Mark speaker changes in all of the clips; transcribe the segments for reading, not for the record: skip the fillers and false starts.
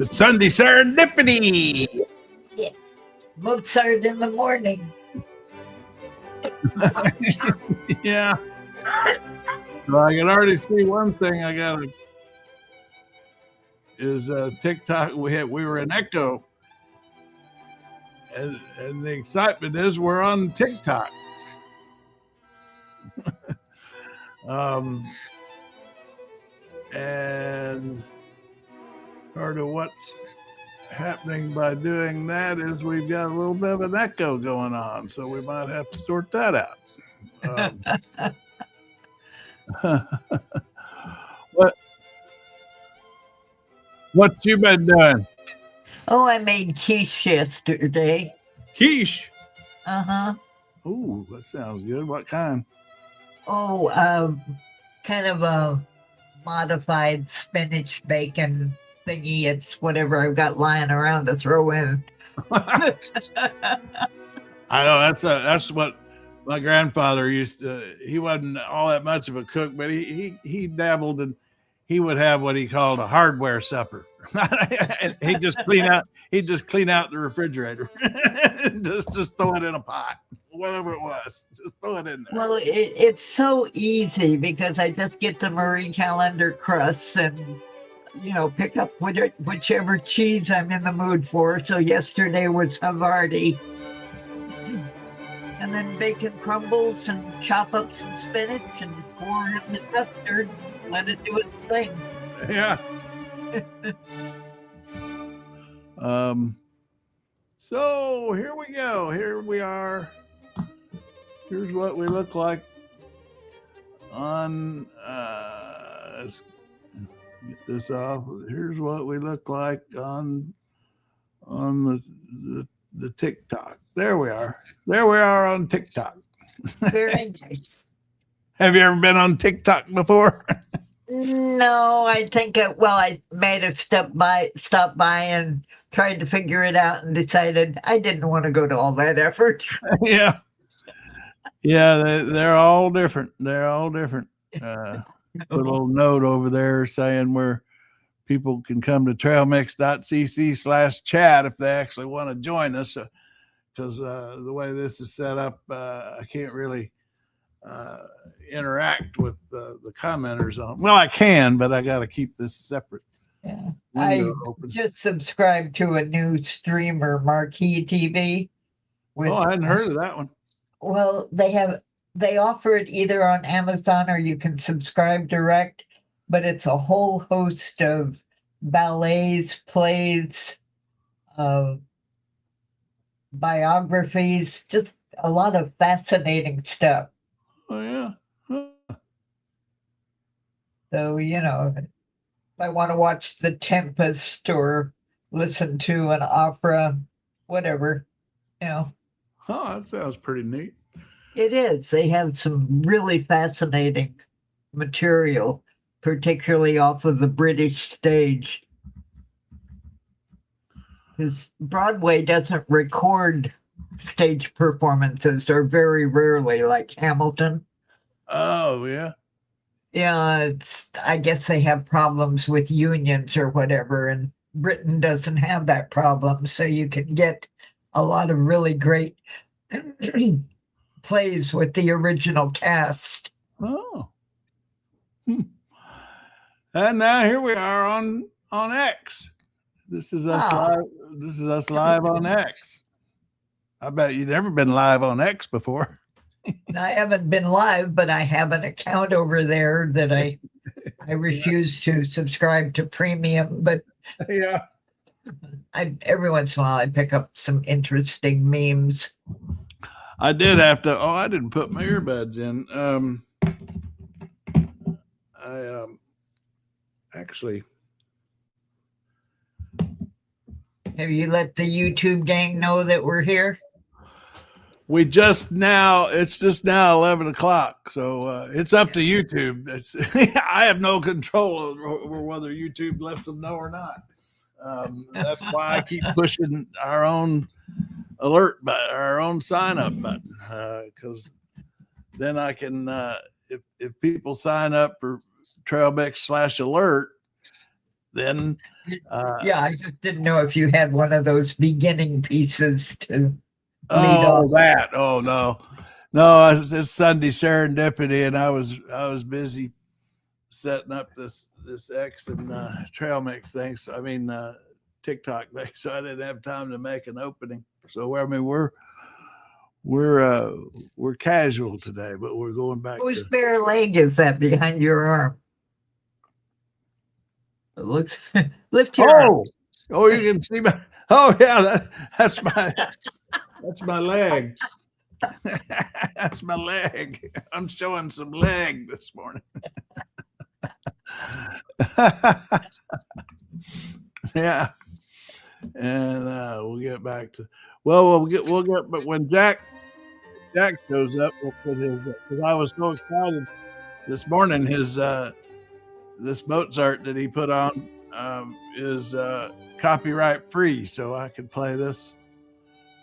Speaker 1: It's Sunday serendipity.
Speaker 2: Yeah. Mozart in the morning.
Speaker 1: Yeah. So I can already see one thing I got is TikTok. We were in Echo, and the excitement is we're on TikTok. And part of what's happening by doing that is we've got a little bit of an echo going on, so we might have to sort that out. What you been doing?
Speaker 2: Oh, I made quiche yesterday.
Speaker 1: Quiche.
Speaker 2: Uh-huh.
Speaker 1: Ooh, that sounds good. What kind?
Speaker 2: Oh, kind of a modified spinach bacon thingy. It's whatever I've got lying around to throw in.
Speaker 1: I know that's what my grandfather used to. He wasn't all that much of a cook, but he dabbled and he would have what he called a hardware supper. And he'd just clean out the refrigerator. just throw it in a pot, whatever it was. Just throw it in there.
Speaker 2: Well, it's so easy because I just get the Marie Callender crusts and pick up whichever cheese I'm in the mood for. So yesterday was Havarti. And then bacon crumbles and chop up some spinach and pour in the custard and let it do its thing.
Speaker 1: Yeah. So here we go. Here we are. Here's what we look like on let's get this off. Here's what we look like on the TikTok. There we are. There we are on TikTok.
Speaker 2: Very nice.
Speaker 1: Have you ever been on TikTok before?
Speaker 2: No, I think I made a stop by and tried to figure it out and decided I didn't want to go to all that effort.
Speaker 1: Yeah. Yeah, they're all different. They're all different. Put a little note over there saying where people can come to trailmix.cc/chat if they actually want to join us. Because the way this is set up, I can't really interact with the commenters on. Well, I can, but I got to keep this separate.
Speaker 2: Yeah. I just subscribed to a new streamer, Marquee TV.
Speaker 1: I hadn't heard of that one.
Speaker 2: Well, they offer it either on Amazon or you can subscribe direct, but it's a whole host of ballets, plays, biographies, just a lot of fascinating stuff.
Speaker 1: Oh, yeah. Huh.
Speaker 2: So, if I want to watch The Tempest or listen to an opera, whatever,
Speaker 1: Oh, that sounds pretty neat.
Speaker 2: It is. They have some really fascinating material, particularly off of the British stage. Because Broadway doesn't record stage performances, or very rarely, like Hamilton.
Speaker 1: Oh, yeah.
Speaker 2: Yeah, I guess they have problems with unions or whatever, and Britain doesn't have that problem, so you can get a lot of really great plays with the original cast.
Speaker 1: Oh. And now here we are on X. This is us live. This is us live on X. I bet you've never been live on X before.
Speaker 2: I haven't been live, but I have an account over there that I refuse to subscribe to premium. But
Speaker 1: yeah,
Speaker 2: every once in a while I pick up some interesting memes.
Speaker 1: I did have to. I didn't put my earbuds in. I actually.
Speaker 2: Have you let the YouTube gang know that we're here?
Speaker 1: It's just now 11 o'clock. So it's up to YouTube. I have no control over whether YouTube lets them know or not. That's why I keep pushing our own alert button, our own sign up button. Because then I can, if people sign up for Trailmix /alert, then
Speaker 2: Yeah, I just didn't know if you had one of those beginning pieces to lead
Speaker 1: Oh,
Speaker 2: off.
Speaker 1: that. Oh no, it's Sunday serendipity, and I was busy setting up this X and trail mix thing. So I mean TikTok thing. So I didn't have time to make an opening. So I mean we're casual today, but we're going back
Speaker 2: Whose
Speaker 1: to.
Speaker 2: bare leg is that behind your arm? It looks. Lift your arm.
Speaker 1: Oh, you can see my. Oh yeah, that's my leg. That's my leg. I'm showing some leg this morning. Yeah, and we'll get back to. Well, we'll get. But when Jack shows up, we'll put his. Because I was so excited this morning. His this Mozart that he put on is copyright free, so I can play this.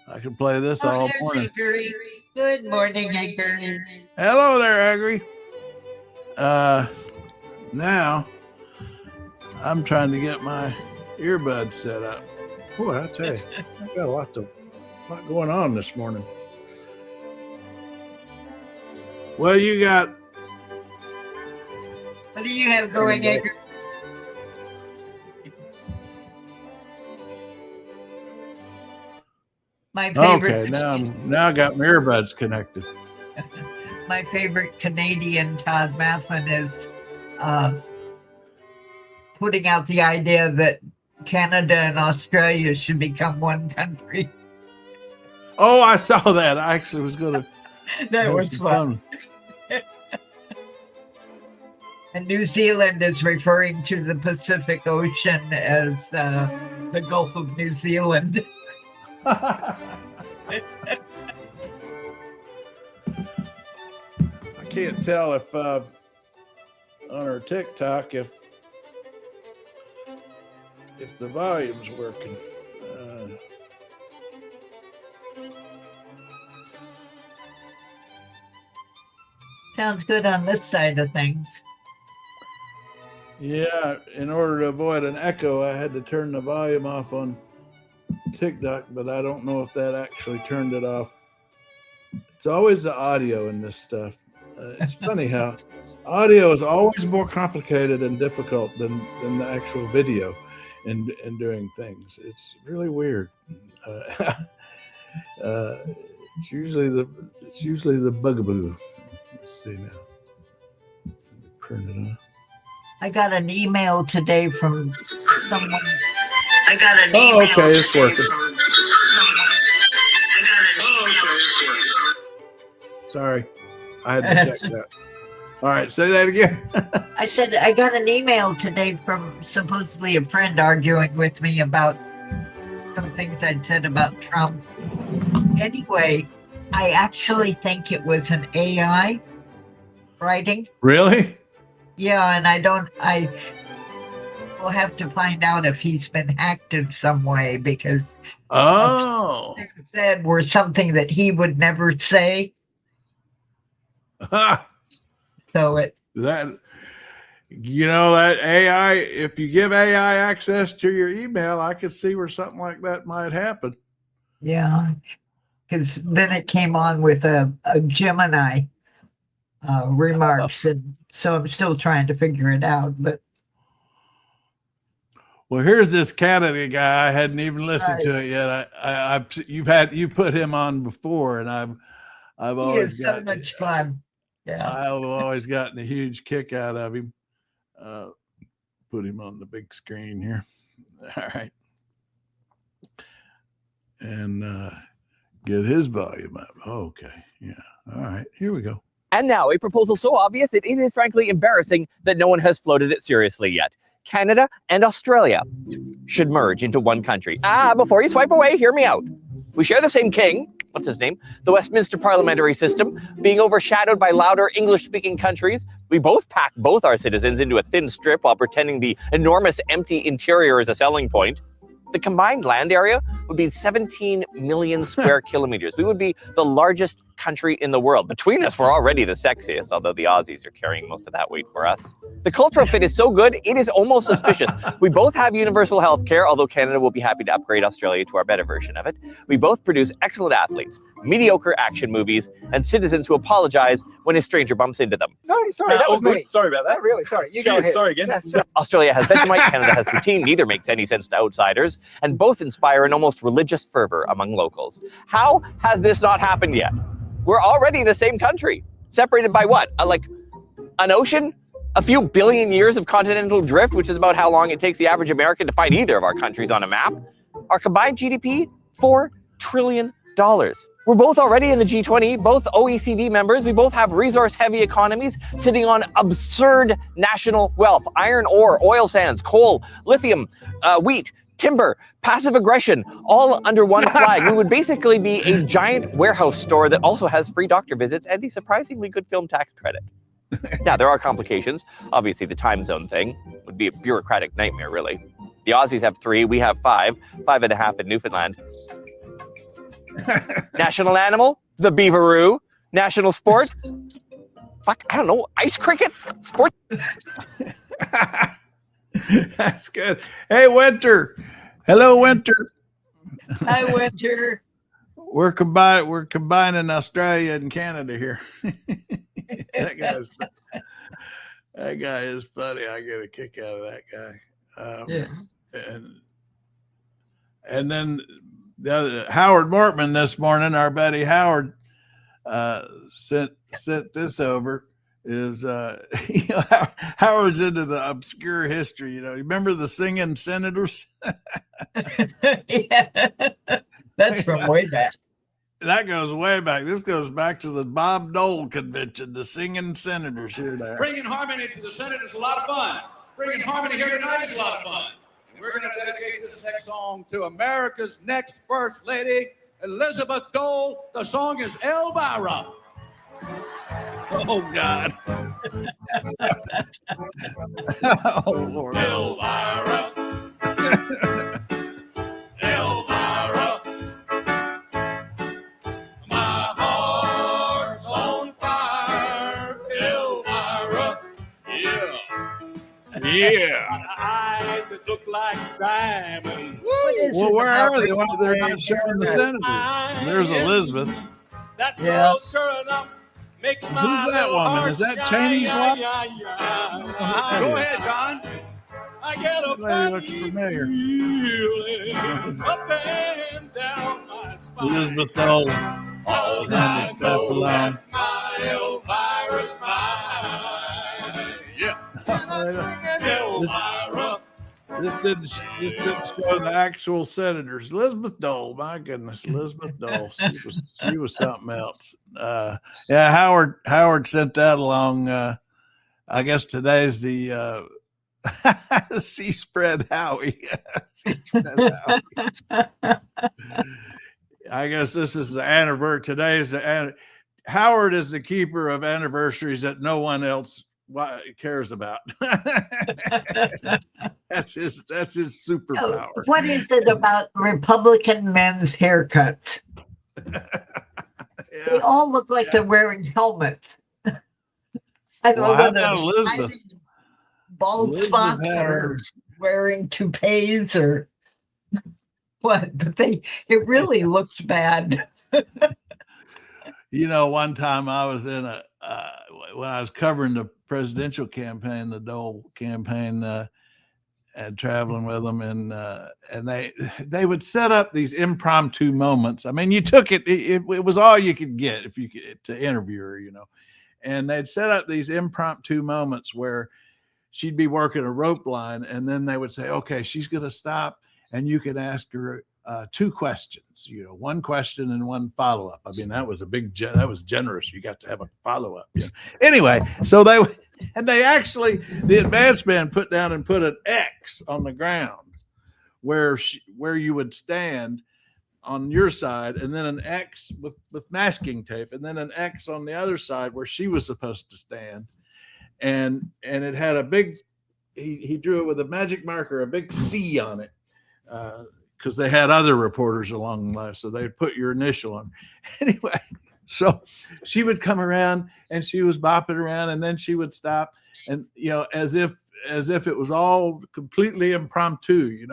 Speaker 1: I can play this all morning.
Speaker 2: Avery. Good morning, Avery.
Speaker 1: Hello there, Agri. Now I'm trying to get my earbuds set up. Boy, I tell you, I got a lot going on this morning. Well, you got.
Speaker 2: What do you have going, Avery? My favorite.
Speaker 1: Okay, now I got my earbuds connected.
Speaker 2: My favorite Canadian Todd Maffin is putting out the idea that Canada and Australia should become one country.
Speaker 1: Oh, I saw that. I actually was going to.
Speaker 2: That was fun. And New Zealand is referring to the Pacific Ocean as the Gulf of New Zealand.
Speaker 1: I can't tell if on our TikTok if the volume's working.
Speaker 2: Sounds good on this side of things.
Speaker 1: Yeah, in order to avoid an echo, I had to turn the volume off on TikTok, but I don't know if that actually turned it off. It's always the audio in this stuff. It's funny how audio is always more complicated and difficult than the actual video in doing things. It's really weird. It's usually the bugaboo. Let's see now. Turn it on.
Speaker 2: I got an email today from someone.
Speaker 1: Okay, it's working. Sorry, I had to check that. All right, say that again.
Speaker 2: I said I got an email today from supposedly a friend arguing with me about some things I'd said about Trump. Anyway, I actually think it was an AI writing.
Speaker 1: Really?
Speaker 2: Yeah, and I will have to find out if he's been hacked in some way, because things said were something that he would never say. So
Speaker 1: that AI, if you give AI access to your email, I could see where something like that might happen.
Speaker 2: Yeah, because then it came on with a Gemini remarks, and so I'm still trying to figure it out. But
Speaker 1: well, here's this Canada guy. I hadn't even listened to it yet. You put him on before, and I've always
Speaker 2: he is so much fun. Yeah,
Speaker 1: I've always gotten a huge kick out of him. Put him on the big screen here. All right, and get his volume up. Okay, yeah. All right, here we go.
Speaker 3: And now a proposal so obvious that it is frankly embarrassing that no one has floated it seriously yet. Canada and Australia should merge into one country. Before you swipe away, hear me out. We share the same king. What's his name? The Westminster parliamentary system being overshadowed by louder English-speaking countries. We both pack both our citizens into a thin strip while pretending the enormous empty interior is a selling point. The combined land area would be 17 million square kilometers. We would be the largest country in the world. Between us, we're already the sexiest, although the Aussies are carrying most of that weight for us. The cultural fit is so good, it is almost suspicious. We both have universal health care, although Canada will be happy to upgrade Australia to our better version of it. We both produce excellent athletes, mediocre action movies, and citizens who apologize when a stranger bumps into them.
Speaker 4: Sorry, that was me.
Speaker 5: Sorry about that.
Speaker 4: Really sorry. You go ahead.
Speaker 5: Sorry again.
Speaker 4: Yeah, sure.
Speaker 3: Australia has Vegemite, Canada has poutine, neither makes any sense to outsiders, and both inspire an almost religious fervor among locals. How has this not happened yet? We're already the same country, separated by what? Like an ocean? A few billion years of continental drift, which is about how long it takes the average American to find either of our countries on a map. Our combined GDP, $4 trillion. We're both already in the G20, both OECD members. We both have resource-heavy economies sitting on absurd national wealth. Iron ore, oil sands, coal, lithium, wheat, timber, passive aggression, all under one flag. We would basically be a giant warehouse store that also has free doctor visits and a surprisingly good film tax credit. Now, there are complications. Obviously, the time zone thing would be a bureaucratic nightmare, really. The Aussies have 3, we have 5, 5.5 in Newfoundland. National animal, the beaveroo. National sport, fuck, I don't know, ice cricket? Sport?
Speaker 1: That's good. Hey, Winter. Hello, Winter.
Speaker 2: Hi, Winter.
Speaker 1: We're combining Australia and Canada here. that guy is funny. I get a kick out of that guy.
Speaker 2: Yeah.
Speaker 1: And then the other, Howard Mortman this morning, our buddy Howard, sent this over. Is Howard's into the obscure history. You remember the singing senators?
Speaker 2: Yeah, that's from way back.
Speaker 1: That goes way back. This goes back to the Bob Dole convention, the singing senators here there.
Speaker 6: Bringing harmony to the Senate is a lot of fun. Bringing harmony here tonight is a lot of fun. And we're going to dedicate this next song to America's next First Lady, Elizabeth Dole. The song is Elvira.
Speaker 1: Oh, God. Oh, Lord.
Speaker 6: Elvira. Elvira. My heart's on fire. Elvira. Yeah.
Speaker 1: Yeah.
Speaker 6: Eyes that look like diamonds.
Speaker 1: Well, where are they? They're not showing the senators. There's Elizabeth.
Speaker 6: That girl, sure enough, makes my
Speaker 1: Who's that
Speaker 6: little
Speaker 1: woman?
Speaker 6: heart
Speaker 1: Is that
Speaker 6: shine,
Speaker 1: Cheney's wife?
Speaker 6: Go ahead, John. I get a
Speaker 1: Lady looks
Speaker 6: funny
Speaker 1: familiar.
Speaker 6: feeling up and down my spine.
Speaker 1: Elizabeth Dole.
Speaker 6: All
Speaker 1: Elizabeth
Speaker 6: I know
Speaker 1: Papal.
Speaker 6: that my Elvira's mine. Yeah. Elvira.
Speaker 1: This didn't show the actual senators. Elizabeth Dole, my goodness, Elizabeth Dole. She was something else. Yeah, Howard sent that along. I guess today's the C spread Howie. C-spread Howie. I guess this is the anniversary. Today's the Howard is the keeper of anniversaries that no one else cares about. That's his superpower.
Speaker 2: What is it about Republican men's haircuts? They all look like they're wearing helmets. I don't know whether
Speaker 1: Elizabeth?
Speaker 2: Bald spots or wearing toupees or what, but it really looks bad.
Speaker 1: One time I was in when I was covering the presidential campaign, the Dole campaign, and traveling with them, and they would set up these impromptu moments. I mean, you took it was all you could get if you could to interview her, and they'd set up these impromptu moments where she'd be working a rope line, and then they would say, okay, she's going to stop, and you can ask her 2 questions, one question and one follow-up. I mean, that was that was generous. You got to have a follow-up. Anyway, so the advanced man put down and put an X on the ground where you would stand on your side, and then an X with masking tape, and then an X on the other side where she was supposed to stand. And it had a big, he drew it with a magic marker, a big C on it. Because they had other reporters along the line, so they'd put your initial on. Anyway, So she would come around and she was bopping around, and then she would stop, and as if it was all completely impromptu,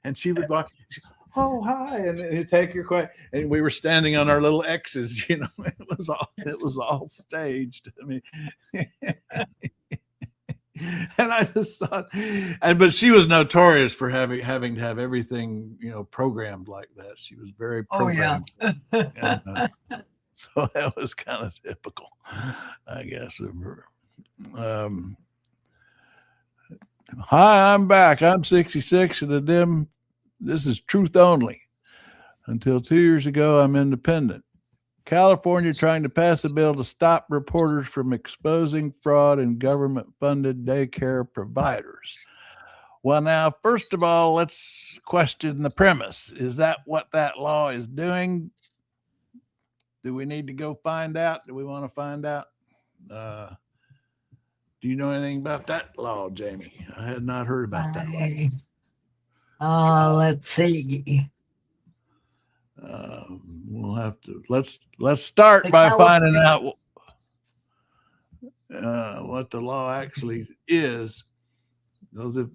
Speaker 1: and she would walk. Oh, hi, and he'd take your question, and we were standing on our little X's. It was all staged. I mean, and I just thought, but she was notorious for having to have everything programmed like that. She was very programmed.
Speaker 2: Oh yeah.
Speaker 1: And, so that was kind of typical, I guess, of her. Hi, I'm back. I'm 66 and this is truth only. Until 2 years ago, I'm independent. California trying to pass a bill to stop reporters from exposing fraud in government-funded daycare providers. Well, now, first of all, let's question the premise. Is that what that law is doing? Do we need to go find out? Do we want to find out? Do you know anything about that law, Jamie? I had not heard about that.
Speaker 2: Let's see.
Speaker 1: We'll have to let's start by finding out what the law actually is, because it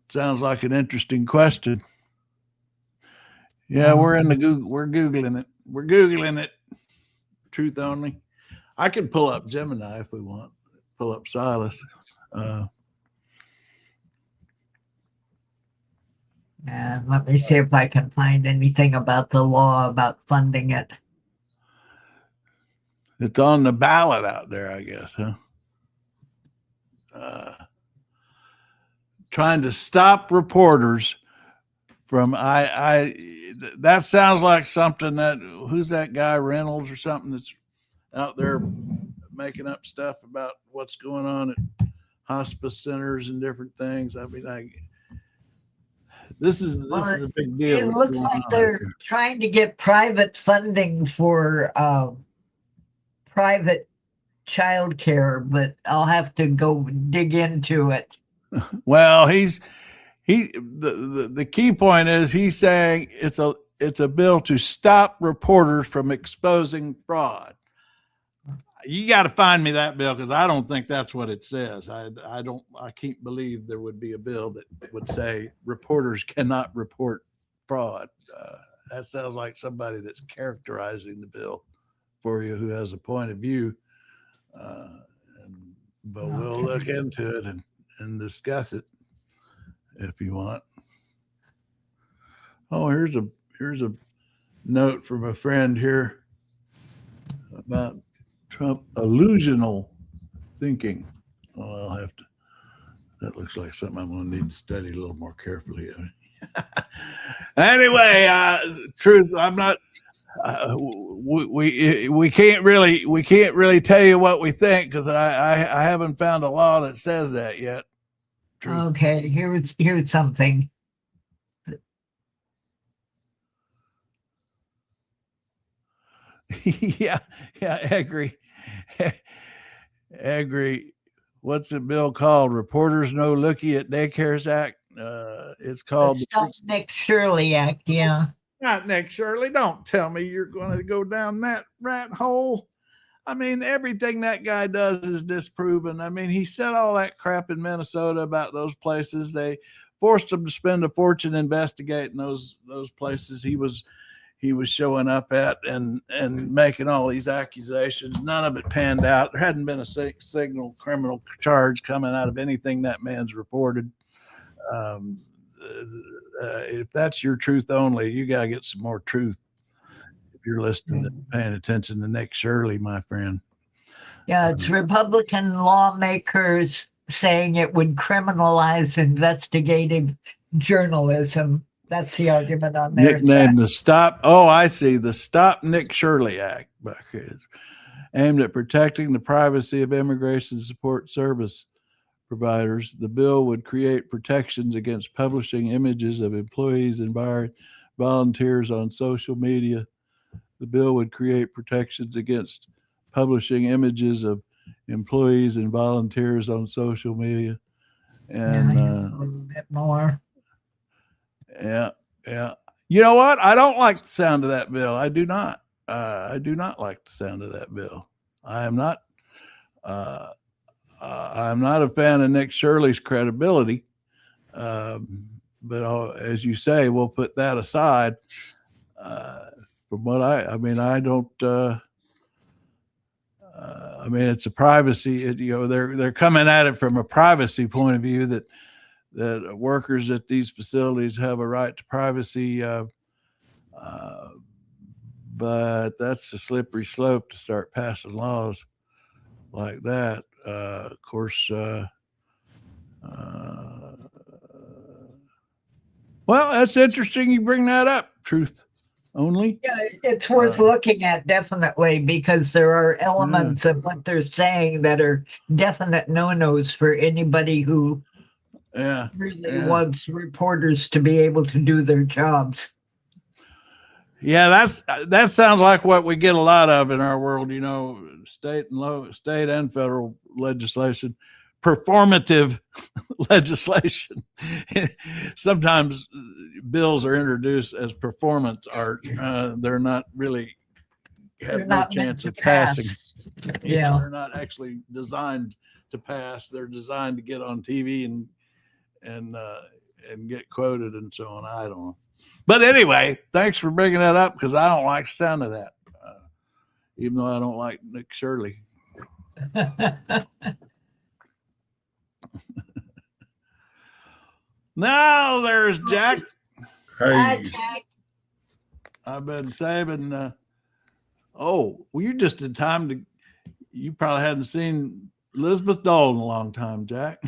Speaker 1: sounds like an interesting question. Yeah, we're in the Google. We're Googling it. We're Googling it. Truth only. I can pull up Gemini if we want. Pull up Silas.
Speaker 2: And let me see if I can find anything about the law about funding it.
Speaker 1: It's on the ballot out there, I guess, huh? Trying to stop reporters from that sounds like something who's that guy, Reynolds or something, that's out there making up stuff about what's going on at hospice centers and different things. I mean, this is a big deal.
Speaker 2: It looks like they're trying to get private funding for private childcare, but I'll have to go dig into it.
Speaker 1: Well, the key point is he's saying it's a bill to stop reporters from exposing fraud. You got to find me that bill, because I don't think that's what it says. I can't believe there would be a bill that would say reporters cannot report fraud. That sounds like somebody that's characterizing the bill for you who has a point of view. But we'll look into it and discuss it if you want. Oh, here's a note from a friend here about Trump illusional thinking. Oh, I'll have to. That looks like something I'm going to need to study a little more carefully. Anyway, truth. I'm not. We can't really tell you what we think, because I haven't found a law that says that yet. Truth.
Speaker 2: Okay, here's something.
Speaker 1: yeah, I agree. What's the bill called? Reporters No Looky at Daycares Act. It's called
Speaker 2: the Nick Shirley Act. Yeah.
Speaker 1: Not Nick Shirley. Don't tell me you're going to go down that rat hole. I mean, everything that guy does is disproven. I mean, he said all that crap in Minnesota about those places. They forced him to spend a fortune investigating those places he was showing up at and making all these accusations. None of it panned out. There hadn't been a signal criminal charge coming out of anything that man's reported. If that's your truth only, you got to get some more truth. If you're listening and paying attention to Nick Shirley, my friend.
Speaker 2: Yeah, it's Republican lawmakers saying it would criminalize investigative journalism. That's the argument on their
Speaker 1: nicknamed the Stop. Oh, I see. The Stop Nick Shirley Act, aimed at protecting the privacy of immigration support service providers. The bill would create protections against publishing images of employees and volunteers on social media. The bill would create protections against publishing images of employees and volunteers on social media. And
Speaker 2: a little bit more.
Speaker 1: Yeah. You know what? I don't like the sound of that bill. I do not. I do not like the sound of that bill. I am not. I'm not a fan of Nick Shirley's credibility. But as you say, we'll put that aside. From what I mean, I don't. I mean, it's a privacy. They're coming at it from a privacy point of view that workers at these facilities have a right to privacy. But that's a slippery slope to start passing laws like that. Of course. Well, that's interesting. You bring that up. Truth only.
Speaker 2: Yeah, it's worth looking at, definitely, because there are elements of what they're saying that are definite no-nos for anybody who really wants reporters to be able to do their jobs.
Speaker 1: Yeah, that sounds like what we get a lot of in our world. State and federal legislation, performative legislation. Sometimes bills are introduced as performance art. They're not really have no chance of passing.
Speaker 2: Yeah,
Speaker 1: they're not actually designed to pass. They're designed to get on TV and get quoted and so on. I don't know. But anyway, thanks for bringing that up, because I don't like the sound of that, even though I don't like Nick Shirley. Now there's Jack.
Speaker 4: Hey.
Speaker 1: I've been saving. You just in time to. You probably hadn't seen Elizabeth Dole in a long time, Jack.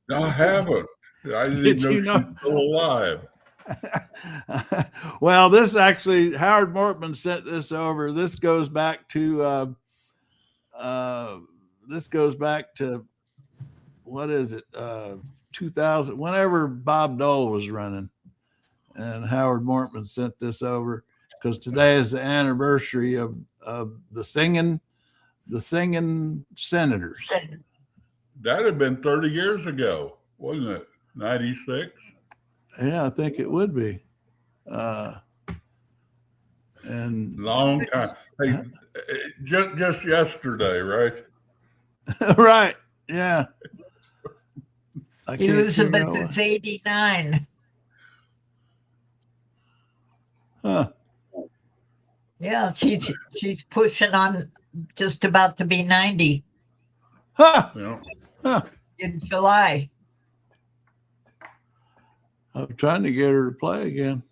Speaker 4: I haven't. I didn't know she was still alive.
Speaker 1: Well, this actually, Howard Mortman sent this over. This goes back to what is it? 2000, whenever Bob Dole was running, and Howard Mortman sent this over because today is the anniversary of the singing senators.
Speaker 4: That had been 30 years ago, wasn't it? 96.
Speaker 1: Yeah, I think it would be. And
Speaker 4: long time. Hey, just yesterday, right?
Speaker 1: Right. Yeah.
Speaker 2: Elizabeth is 89.
Speaker 1: Huh.
Speaker 2: Yeah, she's pushing on, just about to be 90.
Speaker 1: Huh.
Speaker 4: Yeah.
Speaker 1: Huh.
Speaker 2: In July.
Speaker 1: I'm trying to get her to play again.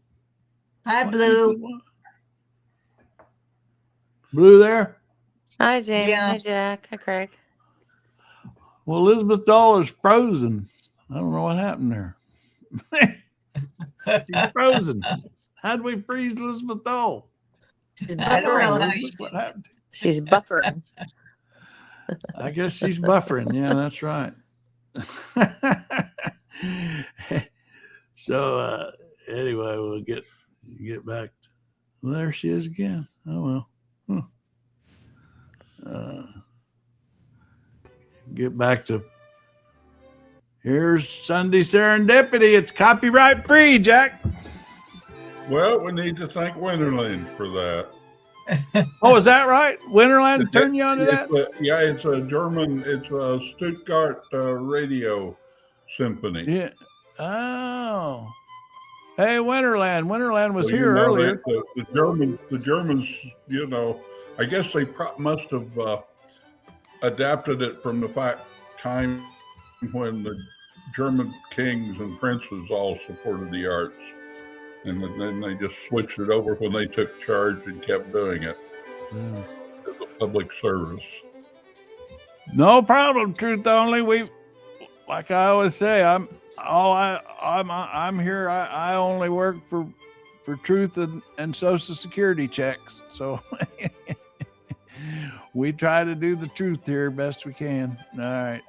Speaker 2: Hi, Blue.
Speaker 1: Blue there?
Speaker 5: Hi, Jamie.
Speaker 2: Yeah.
Speaker 5: Hi, Jack. Hi, Craig.
Speaker 1: Well, Elizabeth Dole is frozen. I don't know what happened there. She's frozen. How'd we freeze Elizabeth Dole?
Speaker 5: She's
Speaker 2: I don't know.
Speaker 5: buffering.
Speaker 1: What happened?
Speaker 5: She's buffering.
Speaker 1: I guess she's buffering. Yeah, that's right. So anyway, we'll get back. Well, there she is again. Oh well. Get back to here's Sunday Serendipity. It's copyright free, Jack.
Speaker 4: Well, we need to thank Winterland for that.
Speaker 1: Oh, is that right? Winterland turned you on to that?
Speaker 4: It's a German. It's a Stuttgart radio symphony.
Speaker 1: Yeah. Oh. Hey, Winterland. Winterland was
Speaker 4: Well,
Speaker 1: here earlier.
Speaker 4: The Germans, I guess they must have adapted it from the time when the German kings and princes all supported the arts. And then they just switched it over when they took charge and kept doing it as a public service.
Speaker 1: No problem. Truth only. Like I always say, I'm here. I only work for truth and Social Security checks. So we try to do the truth here best we can. All right.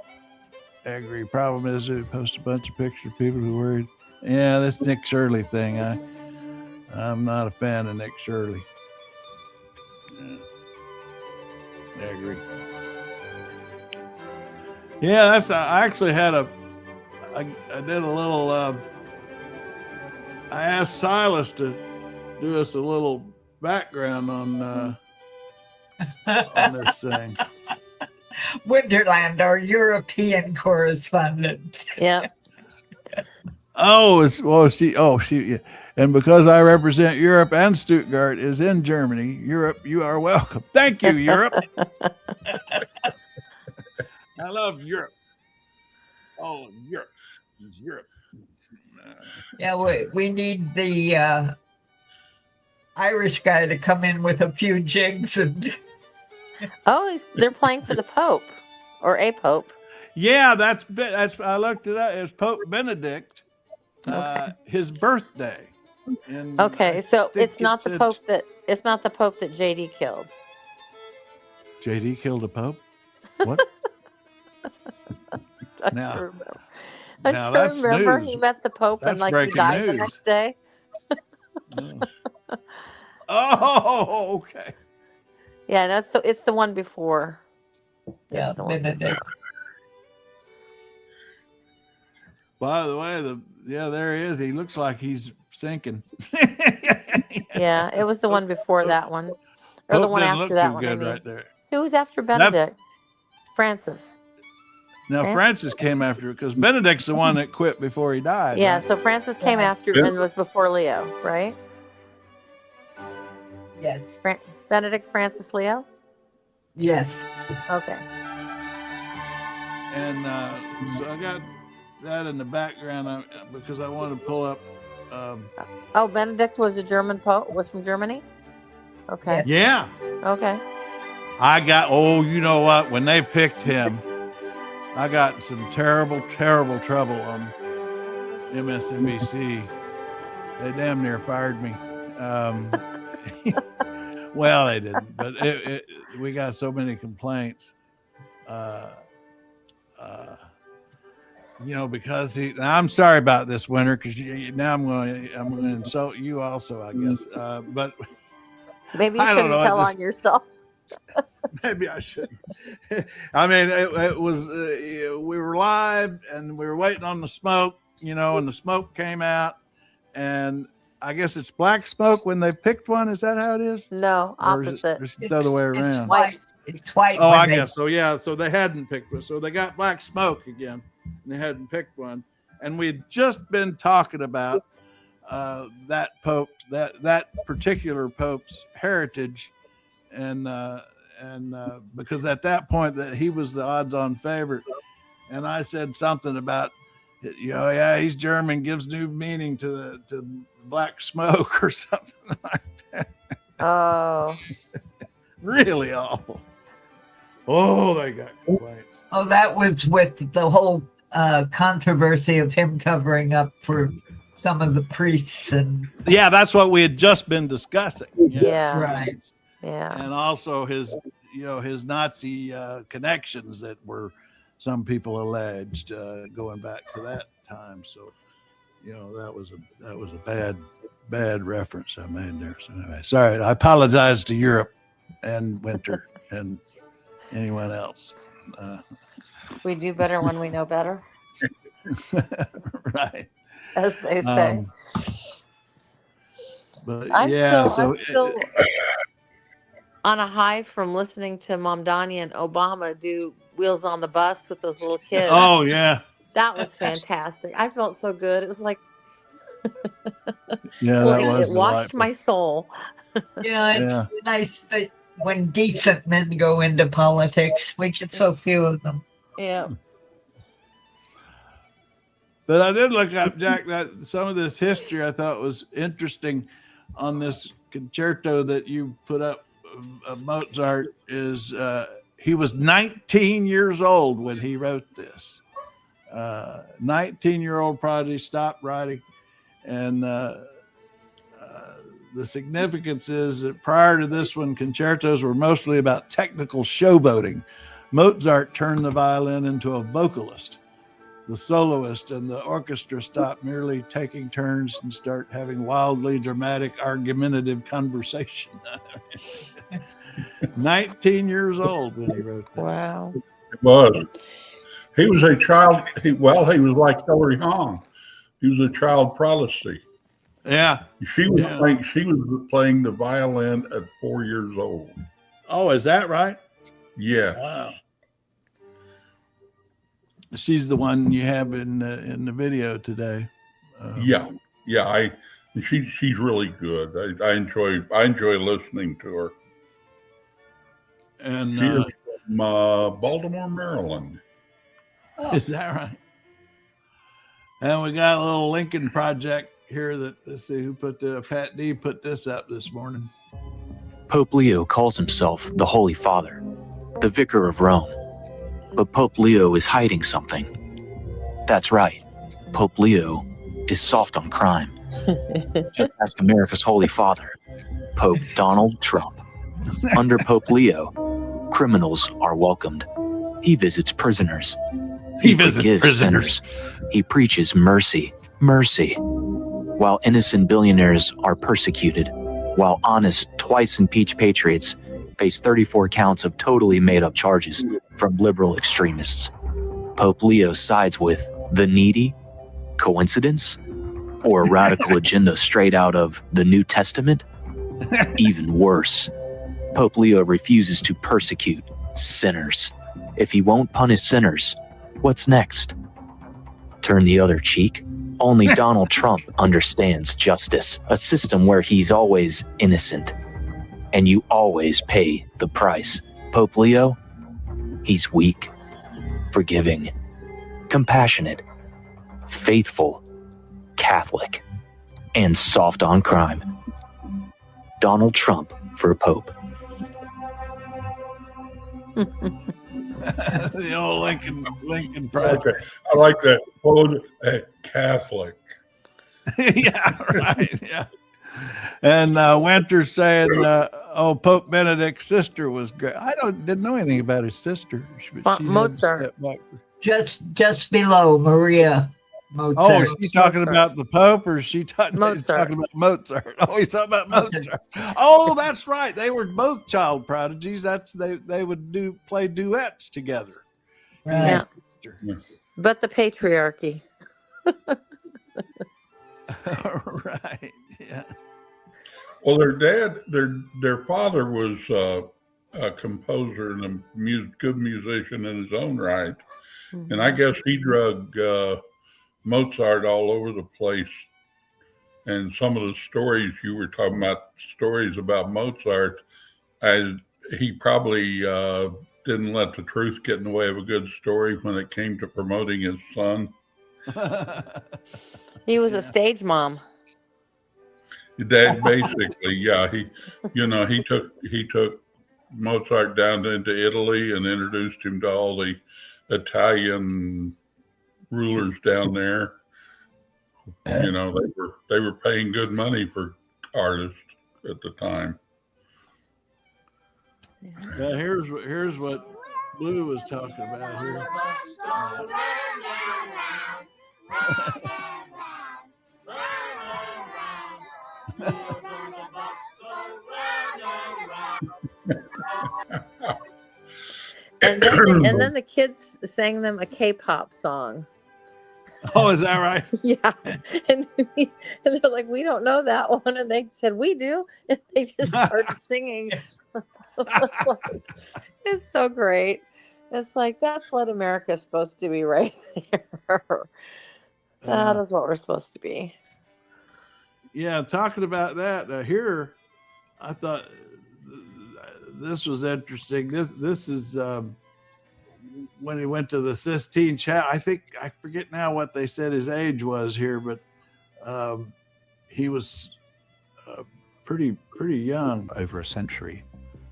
Speaker 1: I agree. Problem is it posts a bunch of pictures of people who are worried. Yeah, this Nick Shirley thing. I'm not a fan of Nick Shirley. Yeah. I agree. Yeah, I actually had I did a little, I asked Silas to do us a little background on this thing.
Speaker 2: Winterland, our European correspondent.
Speaker 5: Yep.
Speaker 1: She, yeah. And because I represent Europe and Stuttgart is in Germany, Europe, you are welcome. Thank you, Europe. I love Europe. Oh, Europe. It's Europe.
Speaker 2: Yeah, we need the Irish guy to come in with a few jigs and.
Speaker 5: Oh, they're playing for the Pope or a Pope.
Speaker 1: Yeah, that's I looked it up. It's Pope Benedict,
Speaker 5: Okay.
Speaker 1: his birthday.
Speaker 5: Okay, so it's not the
Speaker 1: said-
Speaker 5: Pope that JD killed.
Speaker 1: JD killed a Pope? What?
Speaker 5: I
Speaker 1: Now-
Speaker 5: sure remember.
Speaker 1: now
Speaker 5: I
Speaker 1: that's
Speaker 5: sure remember
Speaker 1: news.
Speaker 5: he met the Pope and
Speaker 1: That's
Speaker 5: like he
Speaker 1: breaking
Speaker 5: died the
Speaker 1: news.
Speaker 5: next day.
Speaker 1: Oh, okay.
Speaker 5: Yeah, no, it's the one before.
Speaker 2: Yeah,
Speaker 5: It's the one
Speaker 2: Benedict.
Speaker 5: before.
Speaker 1: By the way, there he is. He looks like he's sinking.
Speaker 5: Yeah, it was the one before that one, or the
Speaker 1: Pope
Speaker 5: one
Speaker 1: didn't
Speaker 5: after
Speaker 1: look
Speaker 5: that
Speaker 1: too
Speaker 5: one. I
Speaker 1: good
Speaker 5: mean,
Speaker 1: right there.
Speaker 5: who's after Benedict? Francis.
Speaker 1: Now Francis came after because Benedict's the one that quit before he died.
Speaker 5: Yeah,
Speaker 1: right?
Speaker 5: so Francis came
Speaker 2: Yeah.
Speaker 5: after
Speaker 4: Yeah.
Speaker 5: and was before Leo, right?
Speaker 2: Yes.
Speaker 5: Benedict, Francis, Leo.
Speaker 2: Yes.
Speaker 5: Okay.
Speaker 1: And so I got that in the background because I want to pull up.
Speaker 5: Oh, Benedict was a German pope. Was from Germany. Okay.
Speaker 1: Yeah,
Speaker 5: Okay.
Speaker 1: I got. Oh, you know what? When they picked him, I got in some terrible trouble on MSNBC. They damn near fired me. Well, they didn't, but we got so many complaints. Because and I'm sorry about this, Winter, because now I'm going to insult you also, I guess. But
Speaker 5: Maybe you
Speaker 1: I don't
Speaker 5: shouldn't
Speaker 1: know,
Speaker 5: tell on yourself.
Speaker 1: maybe I shouldn't. I mean, it was we were live and we were waiting on the smoke, and the smoke came out, and I guess it's black smoke when they picked one. Is that how it is?
Speaker 5: No,
Speaker 1: Or is
Speaker 5: opposite.
Speaker 1: it just the other way
Speaker 2: It's
Speaker 1: around?
Speaker 2: white. It's white.
Speaker 1: Oh,
Speaker 2: when
Speaker 1: I
Speaker 2: they-
Speaker 1: guess so. Yeah, so they hadn't picked one. So they got black smoke again, and they hadn't picked one. And we had just been talking about that pope, that particular pope's heritage, and because at that point that he was the odds-on favorite, and I said something about, he's German, gives new meaning to black smoke or something like that.
Speaker 5: Oh,
Speaker 1: Really awful. Oh, they got complaints.
Speaker 2: Oh, that was with the whole controversy of him covering up for some of the priests and
Speaker 1: Yeah, that's what we had just been discussing.
Speaker 5: yeah.
Speaker 2: right.
Speaker 5: Yeah.
Speaker 1: And also his Nazi connections that were, some people alleged, going back to that time. So, that was a bad reference I made there. So anyway, sorry. I apologize to Europe and Winter and anyone else.
Speaker 5: We do better when we know better,
Speaker 1: Right.
Speaker 5: as they say.
Speaker 1: But
Speaker 5: I'm
Speaker 1: yeah,
Speaker 5: still on a high from listening to Mamdani and Obama do Wheels on the Bus with those little kids.
Speaker 1: oh yeah,
Speaker 5: That was fantastic. I felt so good. It was like
Speaker 1: yeah, that was
Speaker 5: it washed
Speaker 1: delightful.
Speaker 5: my soul.
Speaker 2: It's nice that when decent men go into politics, we get so few of them.
Speaker 5: Yeah.
Speaker 1: But I did look up, Jack, that some of this history I thought was interesting on this concerto that you put up of Mozart. Is he was 19 years old when he wrote this. 19-year-old prodigy, stopped writing, and the significance is that prior to this one, concertos were mostly about technical showboating. Mozart turned the violin into a vocalist. The soloist and the orchestra stopped merely taking turns and start having wildly dramatic, argumentative conversation. 19 years old when he wrote this.
Speaker 5: Wow.
Speaker 4: It was. He was a child. He was like Hillary Hong. He was a child prodigy.
Speaker 1: Yeah.
Speaker 4: She was playing the violin at 4 years old.
Speaker 1: Oh, is that right?
Speaker 4: Yes.
Speaker 1: Wow. She's the one you have in the video today.
Speaker 4: Yeah. She's really good. I enjoy listening to her.
Speaker 1: And
Speaker 4: she is from Baltimore, Maryland.
Speaker 1: Is that right? And we got a little Lincoln project here that, let's see who put Pat D put this up this morning.
Speaker 7: Pope Leo calls himself the Holy Father, the Vicar of Rome. But Pope Leo is hiding something. That's right. Pope Leo is soft on crime. Just ask America's Holy Father, Pope Donald Trump. Under Pope Leo, criminals are welcomed. He visits prisoners. He forgives sinners. He preaches mercy, mercy. While innocent billionaires are persecuted, while honest, twice-impeached patriots face 34 counts of totally made-up charges from liberal extremists. Pope Leo sides with the needy? Coincidence? Or a radical agenda straight out of the New Testament? Even worse, Pope Leo refuses to persecute sinners. If he won't punish sinners, what's next? Turn the other cheek? Only Donald Trump understands justice, a system where he's always innocent, and you always pay the price. Pope Leo, he's weak, forgiving, compassionate, faithful, Catholic, and soft on crime. Donald Trump for Pope.
Speaker 1: The old Lincoln project.
Speaker 4: Okay. I like that. Catholic.
Speaker 1: Yeah, right. Yeah. And Winter saying, Pope Benedict's sister was great. I didn't know anything about his sister.
Speaker 5: Mozart.
Speaker 2: Just below Maria Mozart.
Speaker 1: Oh, is she talking about the Pope, or is she talking about Mozart? Oh, he's talking about Mozart. Oh, that's right. They were both child prodigies. They would play duets together.
Speaker 2: Right.
Speaker 5: Yeah. But the patriarchy.
Speaker 1: Right. Yeah.
Speaker 4: Well, their father was a composer and a good musician in his own right, and I guess he drug Mozart all over the place. And some of the stories you were talking about, stories about Mozart, he probably didn't let the truth get in the way of a good story when it came to promoting his son.
Speaker 5: He was a stage mom.
Speaker 4: That basically, yeah. He took Mozart down into Italy and introduced him to all the Italian rulers down there. They were paying good money for artists at the time.
Speaker 1: Yeah, here's what Blue was talking about here.
Speaker 5: And then the kids sang them a K-pop song.
Speaker 1: Oh, is that right?
Speaker 5: Yeah. And they're like, we don't know that one. And they said, we do. And they just started singing. It's so great. It's like, that's what America's supposed to be right there. That is what we're supposed to be.
Speaker 1: Yeah, talking about that here, I thought this was interesting. This is when he went to the Sistine Chapel. I forget now what they said his age was here, but he was pretty young.
Speaker 8: Over a century,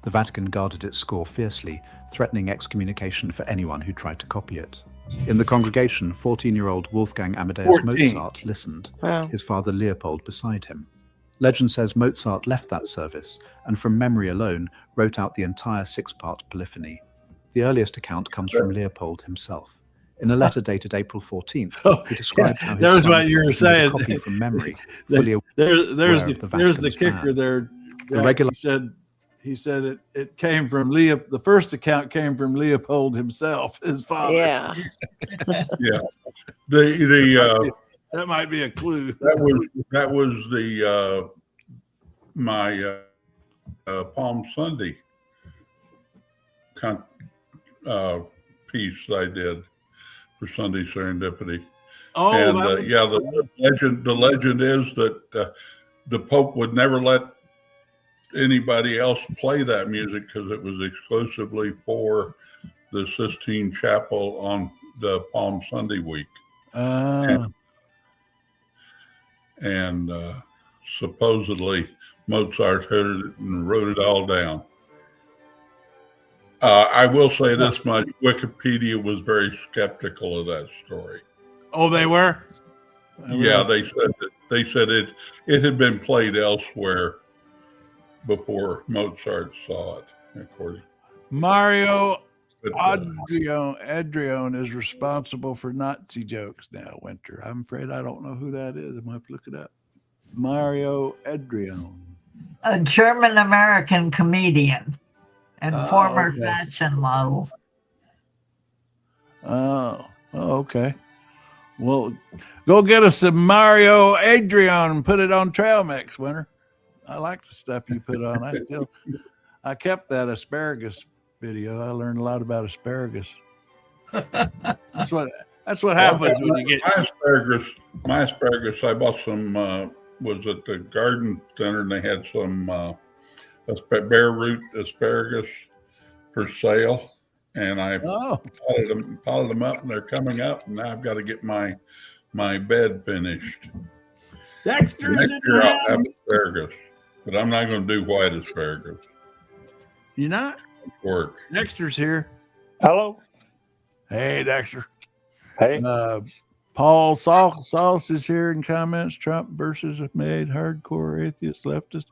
Speaker 8: the Vatican guarded its score fiercely, threatening excommunication for anyone who tried to copy it. In the congregation, 14-year-old Wolfgang Amadeus Mozart listened, his father Leopold beside him. Legend says Mozart left that service and from memory alone wrote out the entire 6-part polyphony. The earliest account comes from Leopold himself. In a letter dated April 14th, he described how his son
Speaker 1: what you were saying.
Speaker 8: Copy from memory, fully
Speaker 1: there's the kicker there.
Speaker 8: The regular
Speaker 1: He said it came from the first account came from Leopold himself, his father.
Speaker 5: Yeah.
Speaker 4: Yeah. The
Speaker 1: That might be a clue.
Speaker 4: That was the my Palm Sunday piece I did for Sunday Serendipity.
Speaker 1: Oh,
Speaker 4: and the legend is that the Pope would never let anybody else play that music because it was exclusively for the Sistine Chapel on the Palm Sunday week. And supposedly Mozart heard it and wrote it all down. I will say this much: Wikipedia was very skeptical of that story.
Speaker 1: Oh, they were?
Speaker 4: Yeah, they said it had been played elsewhere before Mozart saw it. According
Speaker 1: Mario Adrione is responsible for Nazi jokes now, Winter. I'm afraid I don't know who that is. I might have to look it up. Mario Adrione.
Speaker 2: A German-American comedian and former fashion model.
Speaker 1: Oh, okay. Well, go get us some Mario Adrione and put it on Trail Mix, Winter. I like the stuff you put on. I kept that asparagus video. I learned a lot about asparagus. That's what happens when you get
Speaker 4: my asparagus. I bought some was at the garden center, and they had some bare root asparagus for sale, and I potted them up, and they're coming up, and now I've got to get my bed finished. Next year I'll have asparagus, but I'm not going to do white asparagus.
Speaker 1: You're not?
Speaker 4: Work.
Speaker 1: Dexter's here.
Speaker 9: Hello.
Speaker 1: Hey, Dexter.
Speaker 9: Hey.
Speaker 1: Paul Sauce is here in comments. Trump versus made hardcore atheist leftist.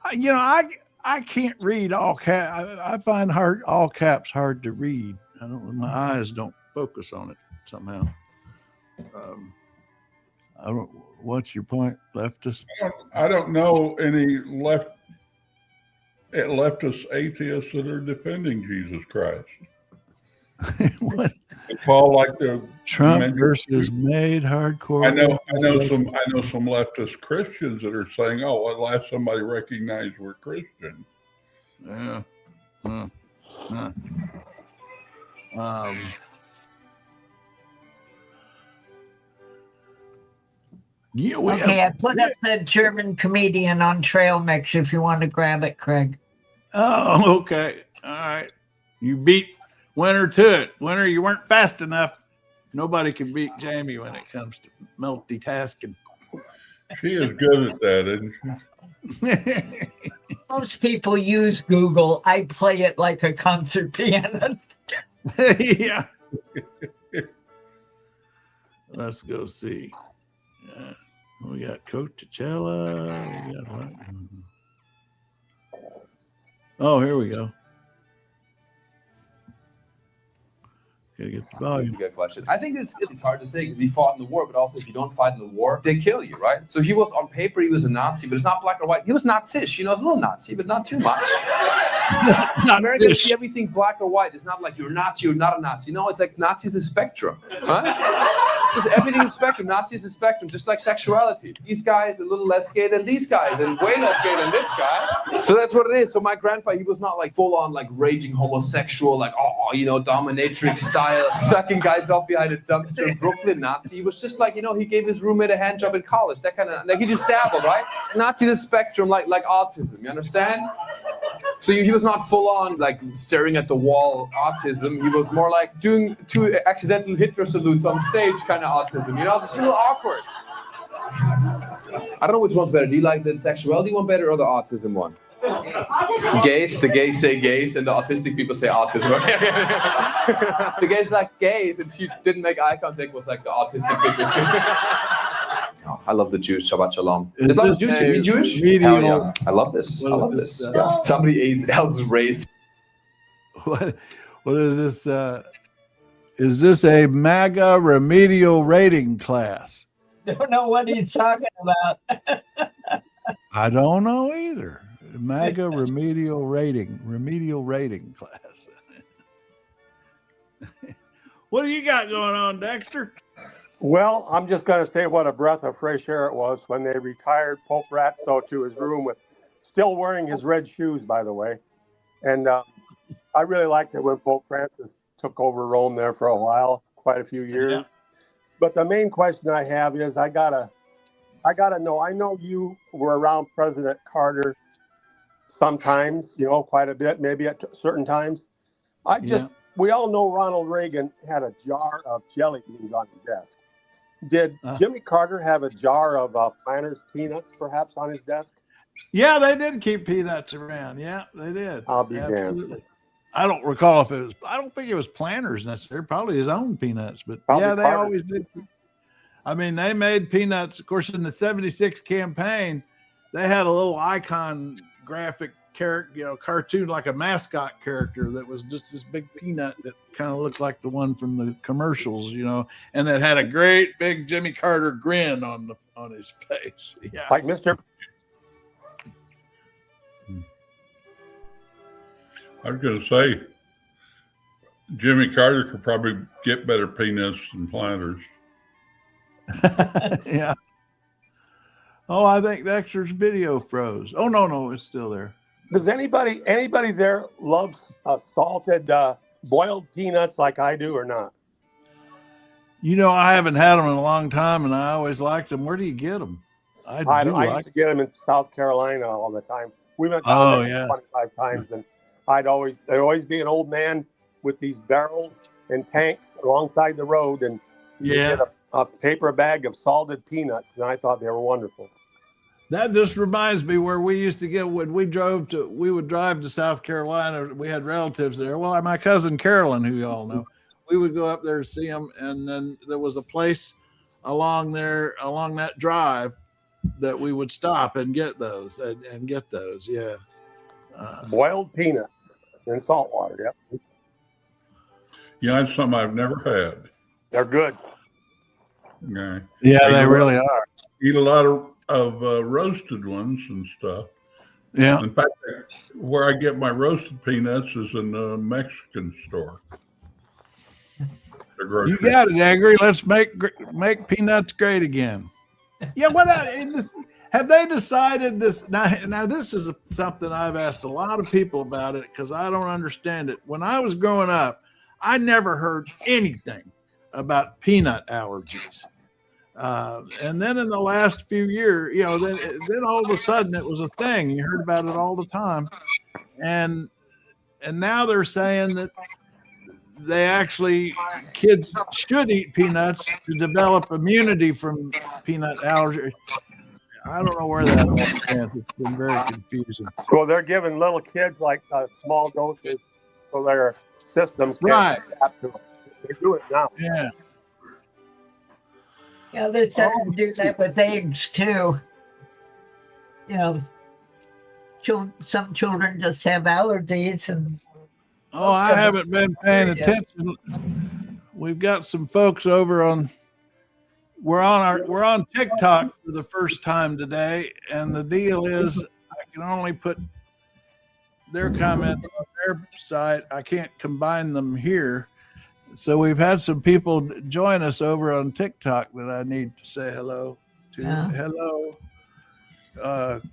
Speaker 1: I can't read all caps. I find all caps hard to read. I don't. My eyes don't focus on it somehow. I don't. What's your point, leftist?
Speaker 4: I don't know any leftist atheists that are defending Jesus Christ.
Speaker 1: What?
Speaker 4: Paul, like the
Speaker 1: Trump versus made hardcore.
Speaker 4: I know some leftist Christians that are saying, "Oh, at last somebody recognized we're Christian."
Speaker 1: Yeah.
Speaker 2: I put up that German comedian on Trail Mix if you want to grab it, Craig.
Speaker 1: Oh, okay. All right. You beat Winter to it. Winter, you weren't fast enough. Nobody can beat Jamie when it comes to multitasking.
Speaker 4: She is good at that, isn't she?
Speaker 2: Most people use Google. I play it like a concert pianist.
Speaker 1: Yeah. Let's go see. We got Coachella. We got what? Oh, here we go. Gotta get the volume.
Speaker 10: That's a good question. I think it's hard to say because he fought in the war, but also if you don't fight in the war, they kill you, right? So he was, on paper, he was a Nazi, but it's not black or white. He was Nazi-ish, it's a little Nazi, but not too much. Americans see everything black or white. It's not like you're a Nazi or not a Nazi. No, it's like Nazi is a spectrum, right? It's just everything is a spectrum. Nazi is a spectrum, just like sexuality. These guys a little less gay than these guys, and way less gay than this guy. So that's what it is. So my grandpa, he was not like full on like raging homosexual, like dominatrix style, sucking guys off behind a dumpster in Brooklyn Nazi. He was just like, he gave his roommate a hand job in college. That kind of like he just dabbled, right? Nazi is a spectrum, like autism. You understand? So he was not full on like staring at the wall autism. He was more like doing 2 accidental Hitler salutes on stage kind of autism. It's a little awkward. I don't know which one's better. Do you like the sexuality one better or the autism one? Gays, the gays say gays, and the autistic people say autism. The gays like gays, and she didn't make eye contact. Was like the autistic people. I love the Jews. Shabbat shalom. Is that Jews? You mean Jewish? Hell yeah. I love this. I love this. Yeah. Somebody else raised.
Speaker 1: What is this? Is this a MAGA remedial rating class?
Speaker 2: Don't know what he's talking about.
Speaker 1: I don't know either. MAGA remedial rating class. What do you got going on, Dexter?
Speaker 9: Well, I'm just going to say what a breath of fresh air it was when they retired Pope Ratso to his room with still wearing his red shoes, by the way. And I really liked it when Pope Francis took over Rome there for a while, quite a few years.
Speaker 1: Yeah.
Speaker 9: But the main question I have is I gotta know. I know you were around President Carter sometimes, quite a bit, maybe at certain times. We all know Ronald Reagan had a jar of jelly beans on his desk. Did Jimmy Carter have a jar of Planters peanuts perhaps on his desk?
Speaker 1: Yeah, they did keep peanuts around. Yeah, they did.
Speaker 9: I'll be damned.
Speaker 1: I don't recall if it was, I don't think it was Planters necessarily, probably his own peanuts, but
Speaker 9: Probably
Speaker 1: yeah, they
Speaker 9: Carter.
Speaker 1: always did. I mean, they made peanuts. Of course, in the 76 campaign, they had a little icon graphic character, cartoon, like a mascot character that was just this big peanut that kind of looked like the one from the commercials, and it had a great big Jimmy Carter grin on his face. Yeah.
Speaker 9: Like Mr.
Speaker 4: I was going to say, Jimmy Carter could probably get better peanuts than Planters.
Speaker 1: Yeah. Oh, I think Dexter's video froze. Oh, no, it's still there.
Speaker 9: Does anybody there love salted boiled peanuts like I do or not?
Speaker 1: I haven't had them in a long time, and I always liked them. Where do you get them? I
Speaker 9: used to get them in South Carolina all the time. We went down there 25 times, and there'd always be an old man with these barrels and tanks alongside the road, and you get a paper bag of salted peanuts, and I thought they were wonderful.
Speaker 1: That just reminds me where we used to get when we would drive to South Carolina. We had relatives there. Well, my cousin Carolyn, who you all know, we would go up there to see them, and then there was a place along that drive that we would stop and get those and get those. Yeah,
Speaker 9: boiled peanuts in salt water. Yep.
Speaker 4: Yeah, that's something I've never had.
Speaker 9: They're good.
Speaker 4: Okay.
Speaker 1: Yeah, they really are.
Speaker 4: Eat a lot of roasted ones and stuff.
Speaker 1: Yeah.
Speaker 4: In fact, where I get my roasted peanuts is in the Mexican store.
Speaker 1: You got it, Angry. Let's make peanuts great again. Yeah. Have they decided this? Now this is something I've asked a lot of people about it because I don't understand it. When I was growing up, I never heard anything about peanut allergies. And then in the last few years, then all of a sudden it was a thing. You heard about it all the time. And now they're saying that kids should eat peanuts to develop immunity from peanut allergy. I don't know where that all stands. It's been very confusing.
Speaker 9: Well, they're giving little kids like small doses so their systems can adapt to it. They do it now.
Speaker 1: Yeah.
Speaker 2: Yeah, they're starting to do that with eggs too. Some children just have allergies, and
Speaker 1: I haven't been paying attention. We've got some folks over on. We're on TikTok for the first time today, and the deal is I can only put their comments on their site. I can't combine them here. So we've had some people join us over on TikTok that I need to say hello to.
Speaker 2: Yeah.
Speaker 1: Hello,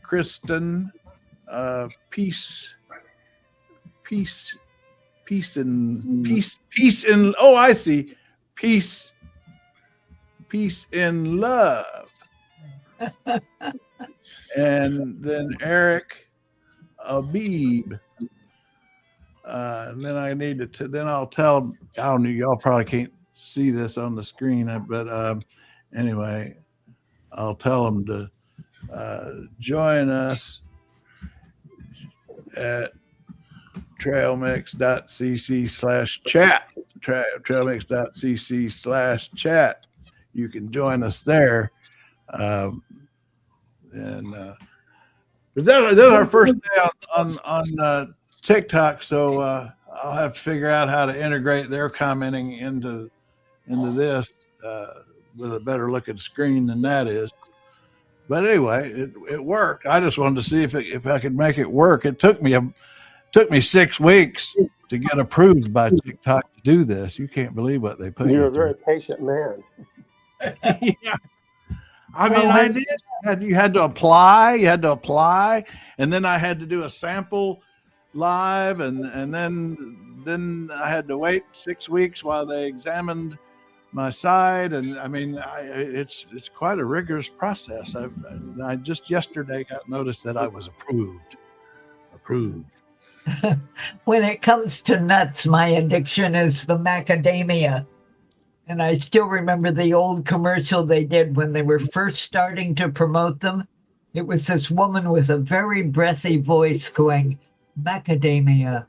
Speaker 1: Kristen, peace in. Oh, I see. Peace in love. And then Eric Abib. And then I need to. Then I'll tell them. I don't know. Y'all probably can't see this on the screen, but anyway, I'll tell them to join us at trailmix.cc/chat. Trailmix.cc/chat. You can join us there, and that's our first day on TikTok, so I'll have to figure out how to integrate their commenting into this with a better looking screen than that is. But anyway, it worked. I just wanted to see if I could make it work. It took me 6 weeks to get approved by TikTok to do this. You can't believe what they put.
Speaker 9: You're a very patient man.
Speaker 1: Yeah. I mean, I did. You had to apply. And then I had to do a sample live, and then I had to wait 6 weeks while they examined my side. And I mean, it's quite a rigorous process. I just yesterday got notice that I was approved.
Speaker 2: When it comes to nuts, my addiction is the macadamia. And I still remember the old commercial they did when they were first starting to promote them. It was this woman with a very breathy voice going, macadamia,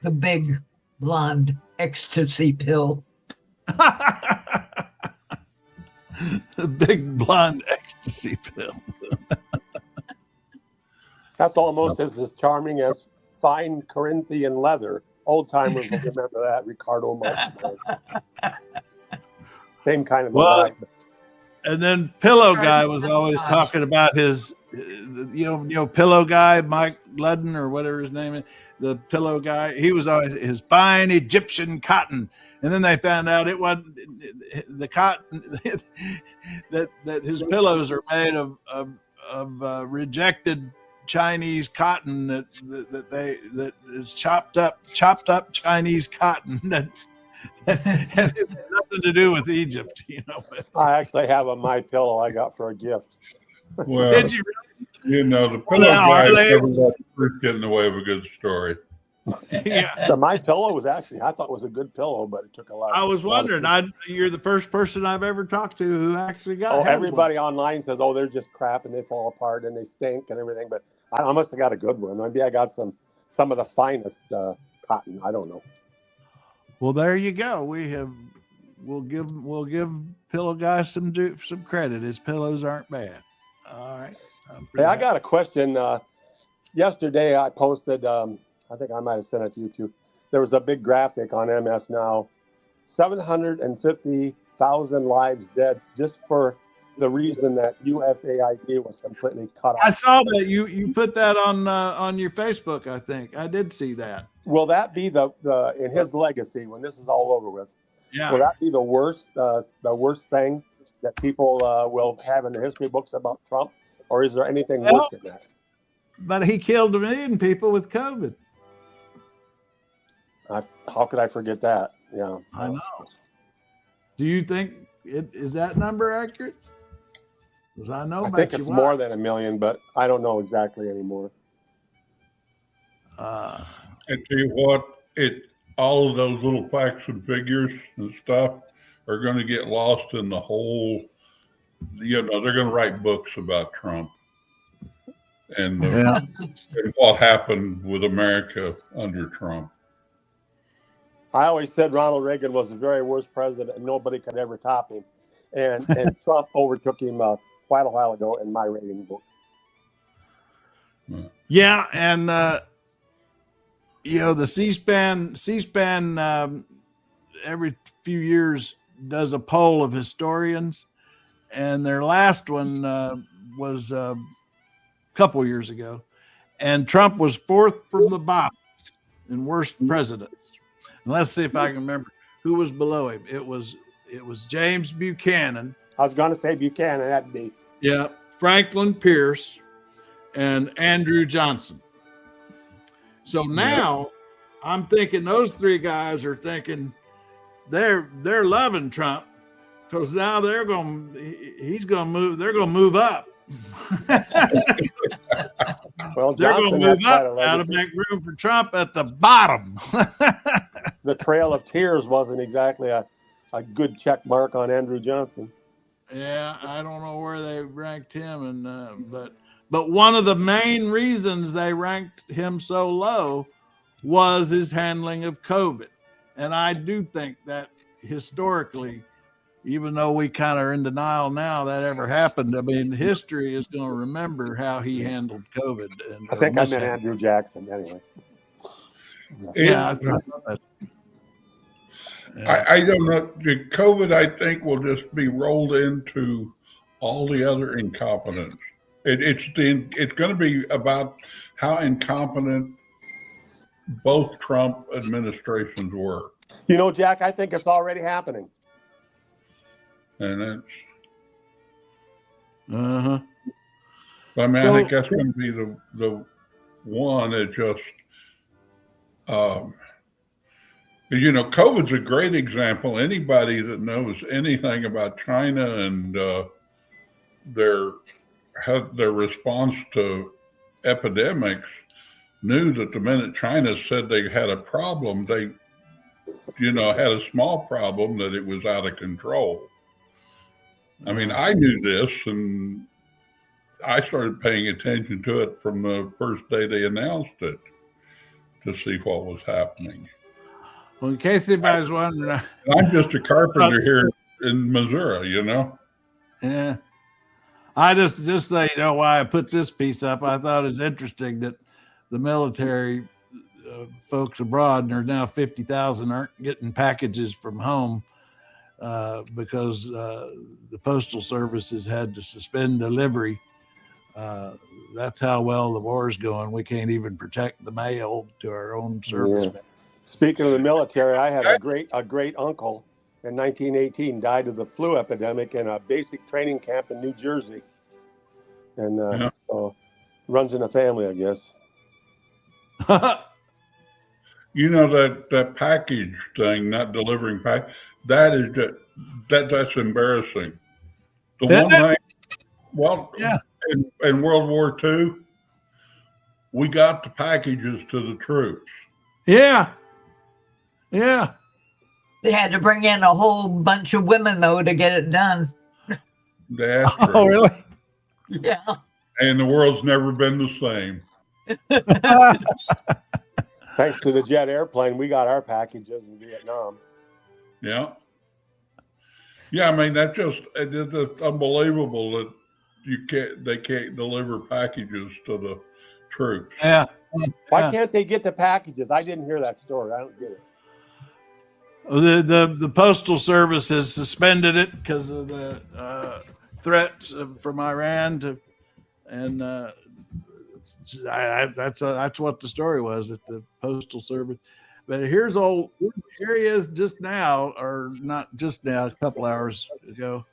Speaker 2: the big blonde ecstasy pill.
Speaker 1: The big blonde ecstasy pill.
Speaker 9: That's almost as charming as fine Corinthian leather. Old timers will remember that, Ricardo Montalban. Same kind of vibe.
Speaker 1: And then Pillow Guy was always talking about his, Pillow Guy, Mike Ludden or whatever his name is, the Pillow Guy. He was always his fine Egyptian cotton. And then they found out it wasn't the cotton that his pillows are made of rejected Chinese cotton that is chopped up Chinese cotton that has nothing to do with Egypt,
Speaker 9: I actually have a My Pillow I got for a gift.
Speaker 4: Well,
Speaker 1: did you?
Speaker 4: The Pillow Guy never let the truth get in the way of a good story.
Speaker 1: Yeah.
Speaker 9: The My Pillow was actually, I thought it was a good pillow, but it took a lot.
Speaker 1: I was wondering. You're the first person I've ever talked to who actually got.
Speaker 9: Everybody online says, they're just crap and they fall apart and they stink and everything. But I must have got a good one. Maybe I got some of the finest cotton. I don't know.
Speaker 1: Well, there you go. We'll give Pillow Guy some credit. His pillows aren't bad. All right.
Speaker 9: Hey, I got a question. Yesterday I posted. I think I might have sent it to you too. There was a big graphic on MS Now. 750,000 lives dead just for the reason that USAID was completely cut off.
Speaker 1: I saw that you put that on your Facebook. I think I did see that.
Speaker 9: Will that be the in his legacy when this is all over with?
Speaker 1: Yeah.
Speaker 9: Will that be the worst thing that people will have in the history books about Trump, or is there anything worse than that?
Speaker 1: But he killed 1 million people with COVID.
Speaker 9: How could I forget that? Yeah,
Speaker 1: I know. Do you think is that number accurate? Because I
Speaker 9: think it's more than 1 million, but I don't know exactly anymore.
Speaker 4: I tell you what, all of those little facts and figures and stuff are going to get lost in the whole. They're going to write books about Trump and what happened with America under Trump.
Speaker 9: I always said Ronald Reagan was the very worst president and nobody could ever top him. And Trump overtook him quite a while ago in my rating book.
Speaker 1: Yeah, and the C-SPAN every few years does a poll of historians, and their last one was a couple years ago, and Trump was fourth from the bottom in worst presidents. And let's see if I can remember who was below him. It was James Buchanan.
Speaker 9: I was going to say Buchanan. That'd be.
Speaker 1: Yeah, Franklin Pierce and Andrew Johnson. So now I'm thinking those three guys are thinking they're loving Trump because now they're going to move up.
Speaker 9: Well,
Speaker 1: they're going to move up now to make room for Trump at the bottom.
Speaker 9: The Trail of Tears wasn't exactly a good check mark on Andrew Johnson.
Speaker 1: Yeah, I don't know where they ranked him, and but one of the main reasons they ranked him so low was his handling of COVID, and I do think that historically, even though we kind of are in denial now that ever happened, I mean, history is going to remember how he handled COVID. And
Speaker 9: I think I meant Andrew Jackson anyway.
Speaker 1: Yeah.
Speaker 4: I don't know. The COVID, I think, will just be rolled into all the other incompetence. It's going to be about how incompetent both Trump administrations were.
Speaker 9: Jack, I think it's already happening.
Speaker 4: And
Speaker 1: Uh-huh.
Speaker 4: I mean, I think that's going to be the one that just, COVID's a great example. Anybody that knows anything about China and their response to epidemics knew that the minute China said they had a problem, they, had a small problem, that it was out of control. I mean, I knew this, and I started paying attention to it from the first day they announced it to see what was happening.
Speaker 1: Well, in case anybody's wondering,
Speaker 4: I'm just a carpenter here in Missouri,
Speaker 1: Yeah. I just so you know why I put this piece up. I thought it was interesting that the military folks abroad, and there's now 50,000 aren't getting packages from home because the Postal Service has had to suspend delivery. That's how well the war's going. We can't even protect the mail to our own servicemen.
Speaker 9: Yeah. Speaking of the military, I had a great uncle in 1918 died of the flu epidemic in a basic training camp in New Jersey, and so runs in the family, I guess.
Speaker 4: That package thing, not delivering pack, that's embarrassing. The one thing, in World War II, we got the packages to the troops.
Speaker 1: Yeah.
Speaker 2: They had to bring in a whole bunch of women, though, to get it done.
Speaker 1: Oh, really?
Speaker 2: Yeah.
Speaker 4: And the world's never been the same.
Speaker 9: Thanks to the jet airplane, we got our packages in Vietnam.
Speaker 4: Yeah. Yeah, I mean, it's unbelievable that they can't deliver packages to the troops.
Speaker 1: Yeah.
Speaker 9: Why can't they get the packages? I didn't hear that story. I don't get it.
Speaker 1: The Postal Service has suspended it because of the threats from Iran that's what the story was at the Postal Service. But here he is just now, or not just now, a couple hours ago.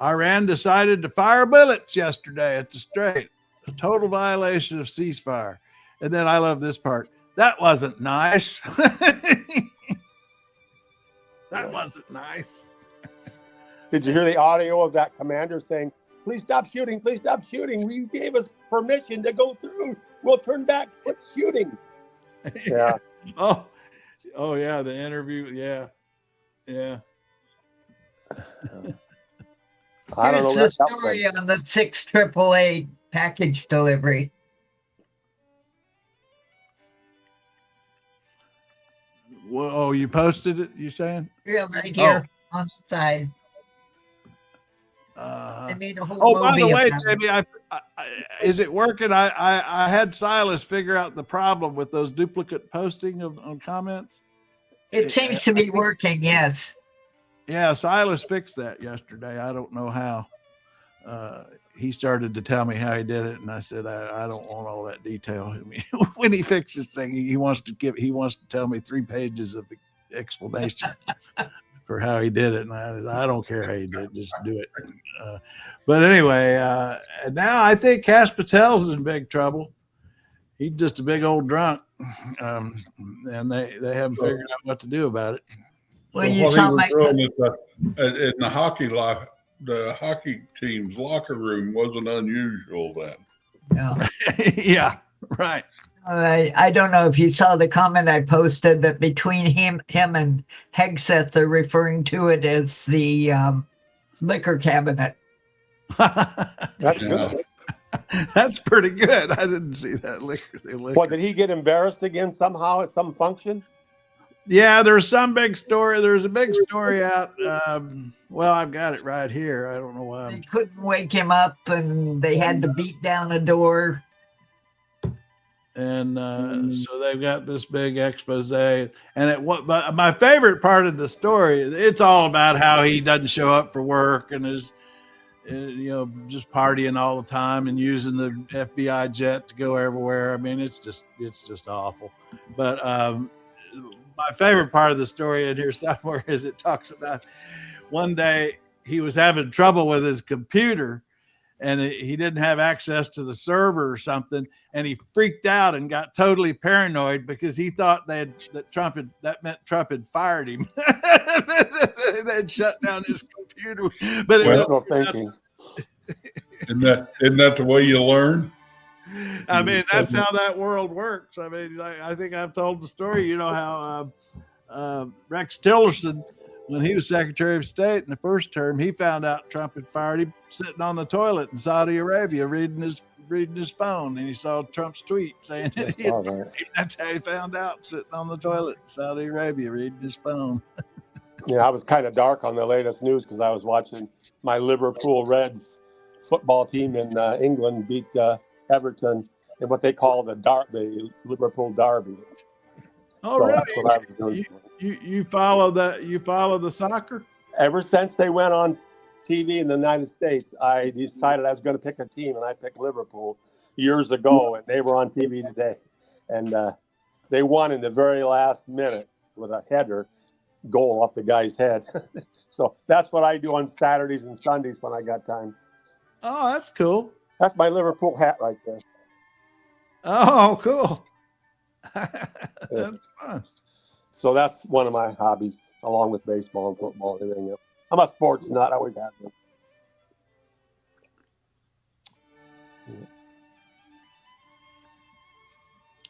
Speaker 1: Iran decided to fire bullets yesterday at the Strait, a total violation of ceasefire. And then I love this part. That wasn't nice. That wasn't nice.
Speaker 9: Did you hear the audio of that commander saying, "Please stop shooting. Please stop shooting. We gave us permission to go through. We'll turn back. Quit shooting." Yeah.
Speaker 1: Oh yeah. The interview. Yeah.
Speaker 9: I don't know.
Speaker 2: Here's the story on the 6AAA package delivery.
Speaker 1: Well, you posted it, you saying?
Speaker 2: Yeah, right here on the side. I made a whole
Speaker 1: by the
Speaker 2: movie
Speaker 1: way,
Speaker 2: about
Speaker 1: Jamie, is it working? I had Silas figure out the problem with those duplicate posting on comments.
Speaker 2: It seems to be working, yes.
Speaker 1: Yeah, Silas fixed that yesterday. I don't know how. He started to tell me how he did it, and I said, I don't want all that detail. I mean, when he fixes thing, he wants to tell me 3 pages of explanation for how he did it, and I don't care how he did it, just do it. But anyway, now I think Kash Patel's in big trouble. He's just a big old drunk, and they haven't figured out what to do about it.
Speaker 2: Well, you sound like
Speaker 4: in the hockey locker. The hockey team's locker room wasn't unusual then.
Speaker 2: Yeah.
Speaker 1: Yeah, right.
Speaker 2: I don't know if you saw the comment I posted that between him and Hegseth, they're referring to it as the liquor cabinet.
Speaker 9: That's good.
Speaker 1: That's pretty good. I didn't see that liquor.
Speaker 9: What, did he get embarrassed again somehow at some function?
Speaker 1: Yeah, there's some big story. There's a big story out. Well, I've got it right here. I don't know why.
Speaker 2: They couldn't wake him up, and they had to beat down a door.
Speaker 1: And so they've got this big expose. And but my favorite part of the story, it's all about how he doesn't show up for work and is, just partying all the time and using the FBI jet to go everywhere. I mean, it's just awful. But my favorite part of the story in here somewhere is it talks about one day he was having trouble with his computer, and he didn't have access to the server or something, and he freaked out and got totally paranoid because he thought that meant Trump had fired him. They'd shut down his computer, but
Speaker 9: wishful thinking.
Speaker 4: Isn't that the way you learn?
Speaker 1: I mean, that's how that world works. I mean, I think I've told the story. You know how Rex Tillerson, when he was Secretary of State in the first term, he found out Trump had fired him sitting on the toilet in Saudi Arabia reading his phone, and he saw Trump's tweet saying that's how he found out, sitting on the toilet in Saudi Arabia reading his phone.
Speaker 9: Yeah, I was kind of dark on the latest news because I was watching my Liverpool Reds football team in England beat Everton in what they call the Liverpool Derby.
Speaker 1: Oh, so really? You follow that? You follow the soccer?
Speaker 9: Ever since they went on TV in the United States, I decided I was going to pick a team, and I picked Liverpool years ago, and they were on TV today, and they won in the very last minute with a header goal off the guy's head. So that's what I do on Saturdays and Sundays when I got time.
Speaker 1: Oh, that's cool.
Speaker 9: That's my Liverpool hat right there.
Speaker 1: Oh, cool. That's fun.
Speaker 9: So that's one of my hobbies, along with baseball and football and everything else. I'm a sports nut. I always have been.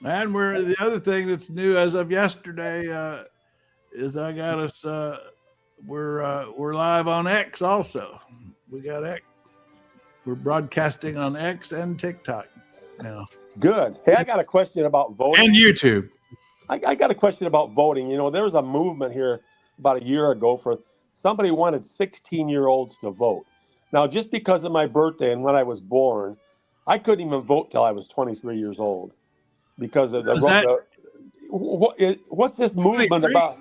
Speaker 1: And the other thing that's new as of yesterday is I got us. We're live on X also. We got X. We're broadcasting on X and TikTok now.
Speaker 9: Good. Hey, I got a question about voting.
Speaker 1: And YouTube.
Speaker 9: I got a question about voting. You know, there was a movement here about a year ago for somebody wanted 16-year-olds to vote. Now, just because of my birthday and when I was born, I couldn't even vote till I was 23 years old because of what's this movement about?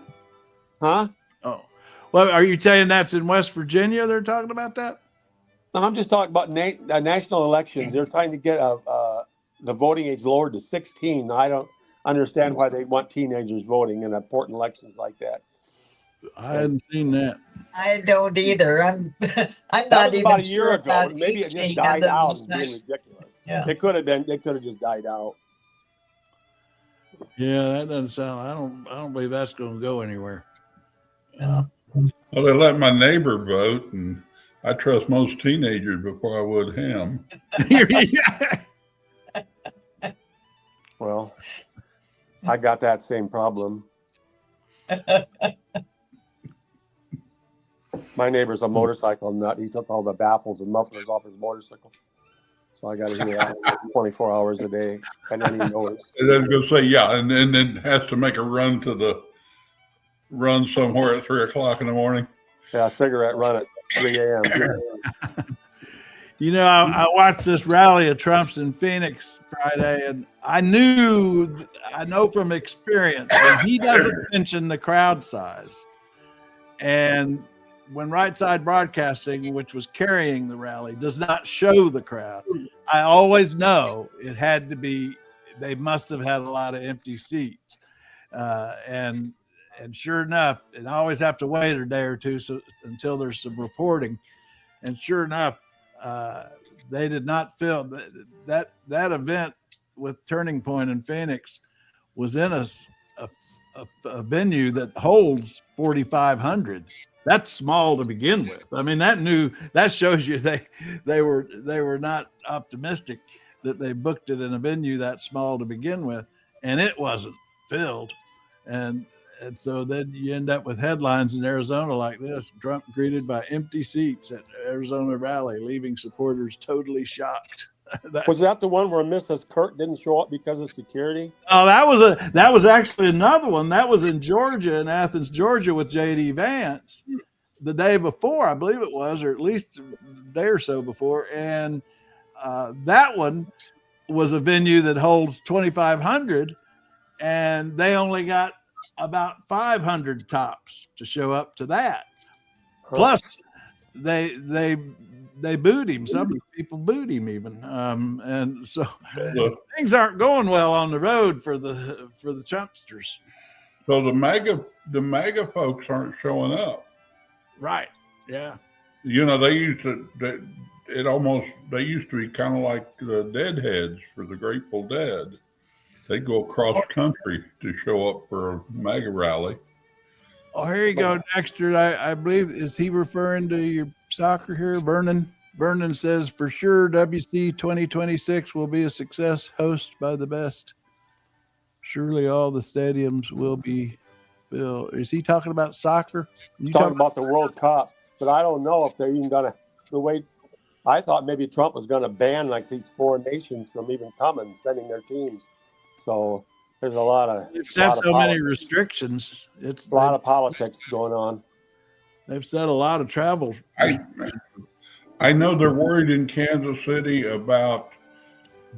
Speaker 9: Huh?
Speaker 1: Oh, well, are you saying that's in West Virginia? They're talking about that?
Speaker 9: No, I'm just talking about national elections. They're trying to get the voting age lowered to 16. I don't understand why they want teenagers voting in important elections like that.
Speaker 1: I hadn't seen that.
Speaker 2: I don't either. I'm not even
Speaker 9: about a year
Speaker 2: sure
Speaker 9: ago. Maybe it just died out and being ridiculous.
Speaker 2: Yeah.
Speaker 9: It could have been. It could have just died out.
Speaker 1: Yeah, that doesn't sound. I don't believe that's going to go anywhere.
Speaker 2: Yeah.
Speaker 4: Well, they let my neighbor vote, and I trust most teenagers before I would him.
Speaker 9: Well, I got that same problem. My neighbor's a motorcycle nut. He took all the baffles and mufflers off his motorcycle. So I got to hear that 24 hours a day. And then he knows.
Speaker 4: And then go say, yeah, and then has to make a run somewhere at 3 o'clock in the morning.
Speaker 9: Yeah, cigarette run at 3 a.m.
Speaker 1: You know, I watched this rally of Trump's in Phoenix Friday, and I know from experience that he doesn't mention the crowd size. And when Right Side Broadcasting, which was carrying the rally, does not show the crowd, I always know it had to be, they must have had a lot of empty seats. And sure enough, and I always have to wait a day or two until there's some reporting. And sure enough, they did not fill that event with Turning Point in Phoenix was in a venue that holds 4,500. That's small to begin with. I mean, that shows you they were not optimistic that they booked it in a venue that small to begin with, and it wasn't filled. And so then you end up with headlines in Arizona like this: Trump greeted by empty seats at Arizona rally, leaving supporters totally shocked.
Speaker 9: Was that the one where Mrs. Kirk didn't show up because of security?
Speaker 1: Oh, that was actually another one. That was in Georgia, in Athens, Georgia, with J.D. Vance the day before, I believe it was, or at least a day or so before. And that one was a venue that holds 2,500, and they only got about 500 tops to show up to that. Plus, they booed him. Some people booed him even, and so things aren't going well on the road for the Trumpsters.
Speaker 4: So the MAGA folks aren't showing up.
Speaker 1: Right? Yeah.
Speaker 4: You know, they used to it almost, they used to be kind of like the Deadheads for the Grateful Dead. They'd go across country to show up for a MAGA rally.
Speaker 1: Oh, here you go, Dexter. I believe, is he referring to your soccer here, Vernon? Vernon says, for sure, WC 2026 will be a success, hosted by the best. Surely all the stadiums will be filled. Is he talking about soccer?
Speaker 9: You talking about the World Cup, but I don't know if they're even going to, the way I thought maybe Trump was going to ban like these foreign nations from even coming, sending their teams. So there's a lot of,
Speaker 1: they've set so many restrictions. It's
Speaker 9: a lot of politics going on.
Speaker 1: They've set a lot of travel.
Speaker 4: I know they're worried in Kansas City about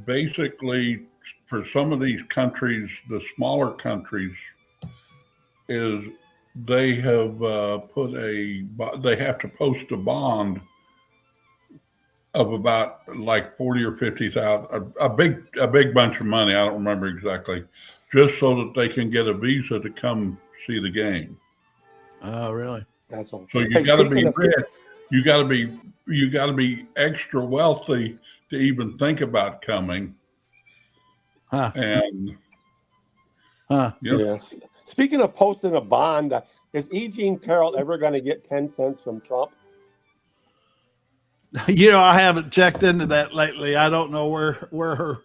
Speaker 4: basically for some of these countries, the smaller countries, is they have they have to post a bond of about like 40 or 50,000, a big bunch of money. I don't remember exactly, just so that they can get a visa to come see the game.
Speaker 1: Oh, really?
Speaker 9: That's all.
Speaker 4: So you got to be rich. You got to be extra wealthy to even think about coming.
Speaker 1: Huh.
Speaker 4: And
Speaker 9: yeah. Speaking of posting a bond, is E. Jean Carroll ever going to get 10 cents from Trump?
Speaker 1: You know, I haven't checked into that lately. I don't know where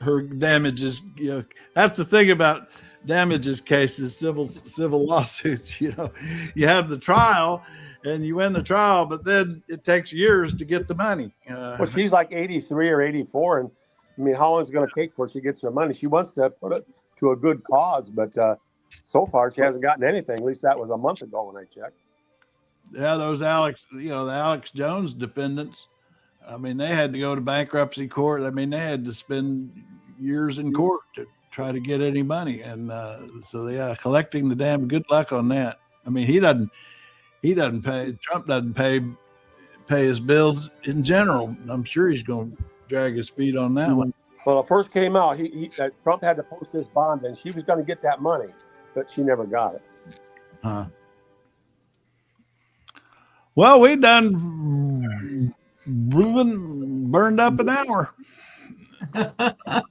Speaker 1: her damages. You know, that's the thing about damages cases, civil lawsuits. You know, you have the trial and you win the trial, but then it takes years to get the money.
Speaker 9: Well, she's like 83 or 84, and I mean, how long is it going to take before she gets her money? She wants to put it to a good cause, but so far she hasn't gotten anything. At least that was a month ago when I checked.
Speaker 1: Yeah, those the Alex Jones defendants. I mean, they had to go to bankruptcy court. I mean, they had to spend years in court to try to get any money, and so they are collecting the damn. Good luck on that. I mean, he doesn't pay. Trump doesn't pay his bills in general. I'm sure he's going to drag his feet on that one.
Speaker 9: Well, it first came out that Trump had to post this bond, and she was going to get that money, but she never got it.
Speaker 1: Huh. Well, we done burned up an hour.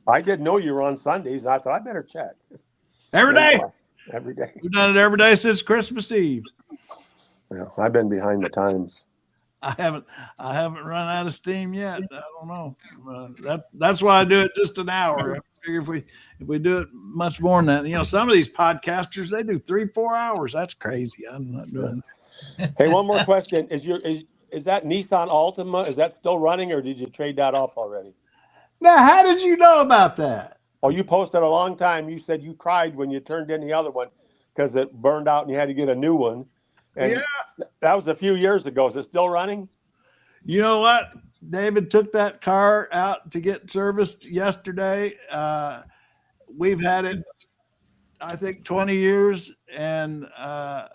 Speaker 9: I didn't know you were on Sundays. I thought I better check.
Speaker 1: Every day.
Speaker 9: Every day.
Speaker 1: We've done it every day since Christmas Eve.
Speaker 9: Yeah, I've been behind the times.
Speaker 1: I haven't run out of steam yet. I don't know. That's why I do it just an hour. I figure if we do it much more than that, you know, some of these podcasters, they do 3-4 hours. That's crazy. I'm not doing that.
Speaker 9: Hey, one more question. Is that Nissan Altima, is that still running, or did you trade that off already?
Speaker 1: Now, how did you know about that?
Speaker 9: Oh, you posted a long time. You said you cried when you turned in the other one because it burned out and you had to get a new one. And yeah, that was a few years ago. Is it still running?
Speaker 1: You know what? David took that car out to get serviced yesterday. We've had it, I think, 20 years. And I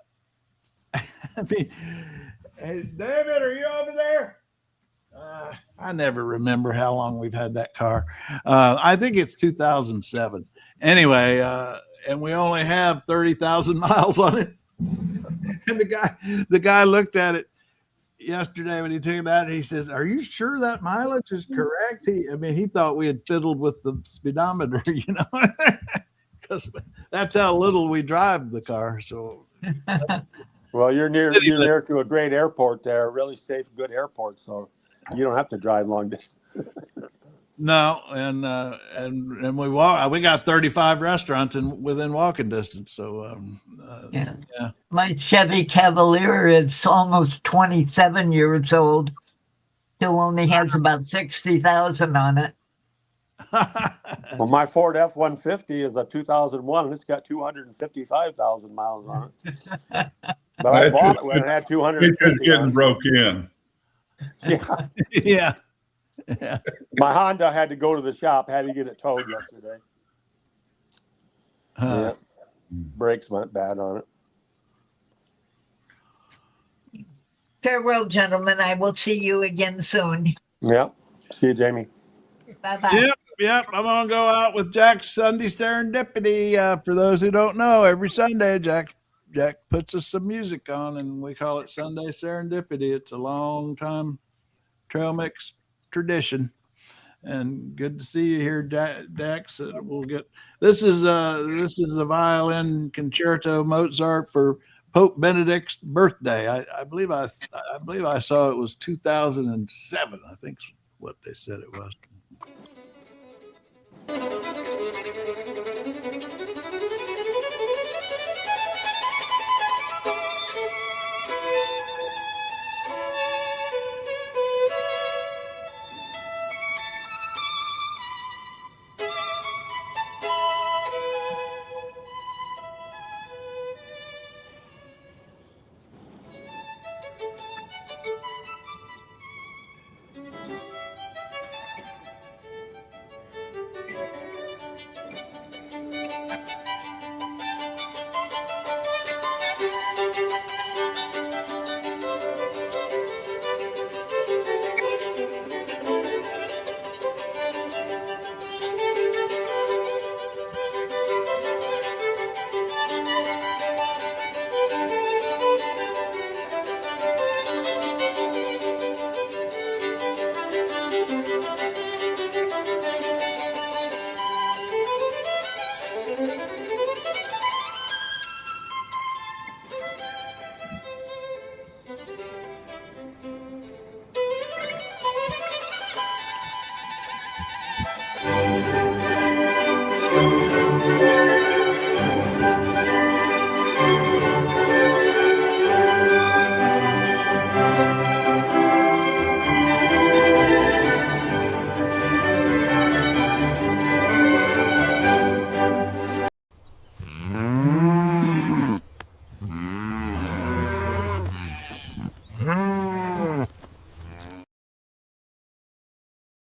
Speaker 1: mean, hey, David, are you over there? I never remember how long we've had that car. I think it's 2007. Anyway, and we only have 30,000 miles on it. And the guy looked at it yesterday when he took it out, and he says, "Are you sure that mileage is correct?" He thought we had fiddled with the speedometer, you know, because that's how little we drive the car. So,
Speaker 9: well, you're near to a great airport there, a really safe, good airport, so you don't have to drive long distance.
Speaker 1: No, and we walk. We got 35 restaurants within walking distance. So
Speaker 2: yeah. My Chevy Cavalier is almost 27 years old. Still only has about 60,000 on it.
Speaker 9: Well, my Ford F-150 is a 2001, and it's got 255,000 miles on it. But I bought it when it had 250.
Speaker 4: It's just getting broke in.
Speaker 9: Yeah.
Speaker 1: Yeah.
Speaker 9: Yeah. My Honda had to go to the shop, had to get it towed yesterday. Yeah. Brakes went bad on it.
Speaker 2: Farewell, gentlemen. I will see you again soon.
Speaker 9: Yeah. See you, Jamie.
Speaker 2: Bye-bye.
Speaker 1: Yep. I'm going to go out with Jack's Sunday Serendipity. For those who don't know, every Sunday, Jack puts us some music on, and we call it Sunday Serendipity. It's a long time trail mix tradition. And good to see you here, Dax. We'll get this is the violin concerto Mozart for Pope Benedict's birthday. I believe I saw it was 2007. I think what they said it was.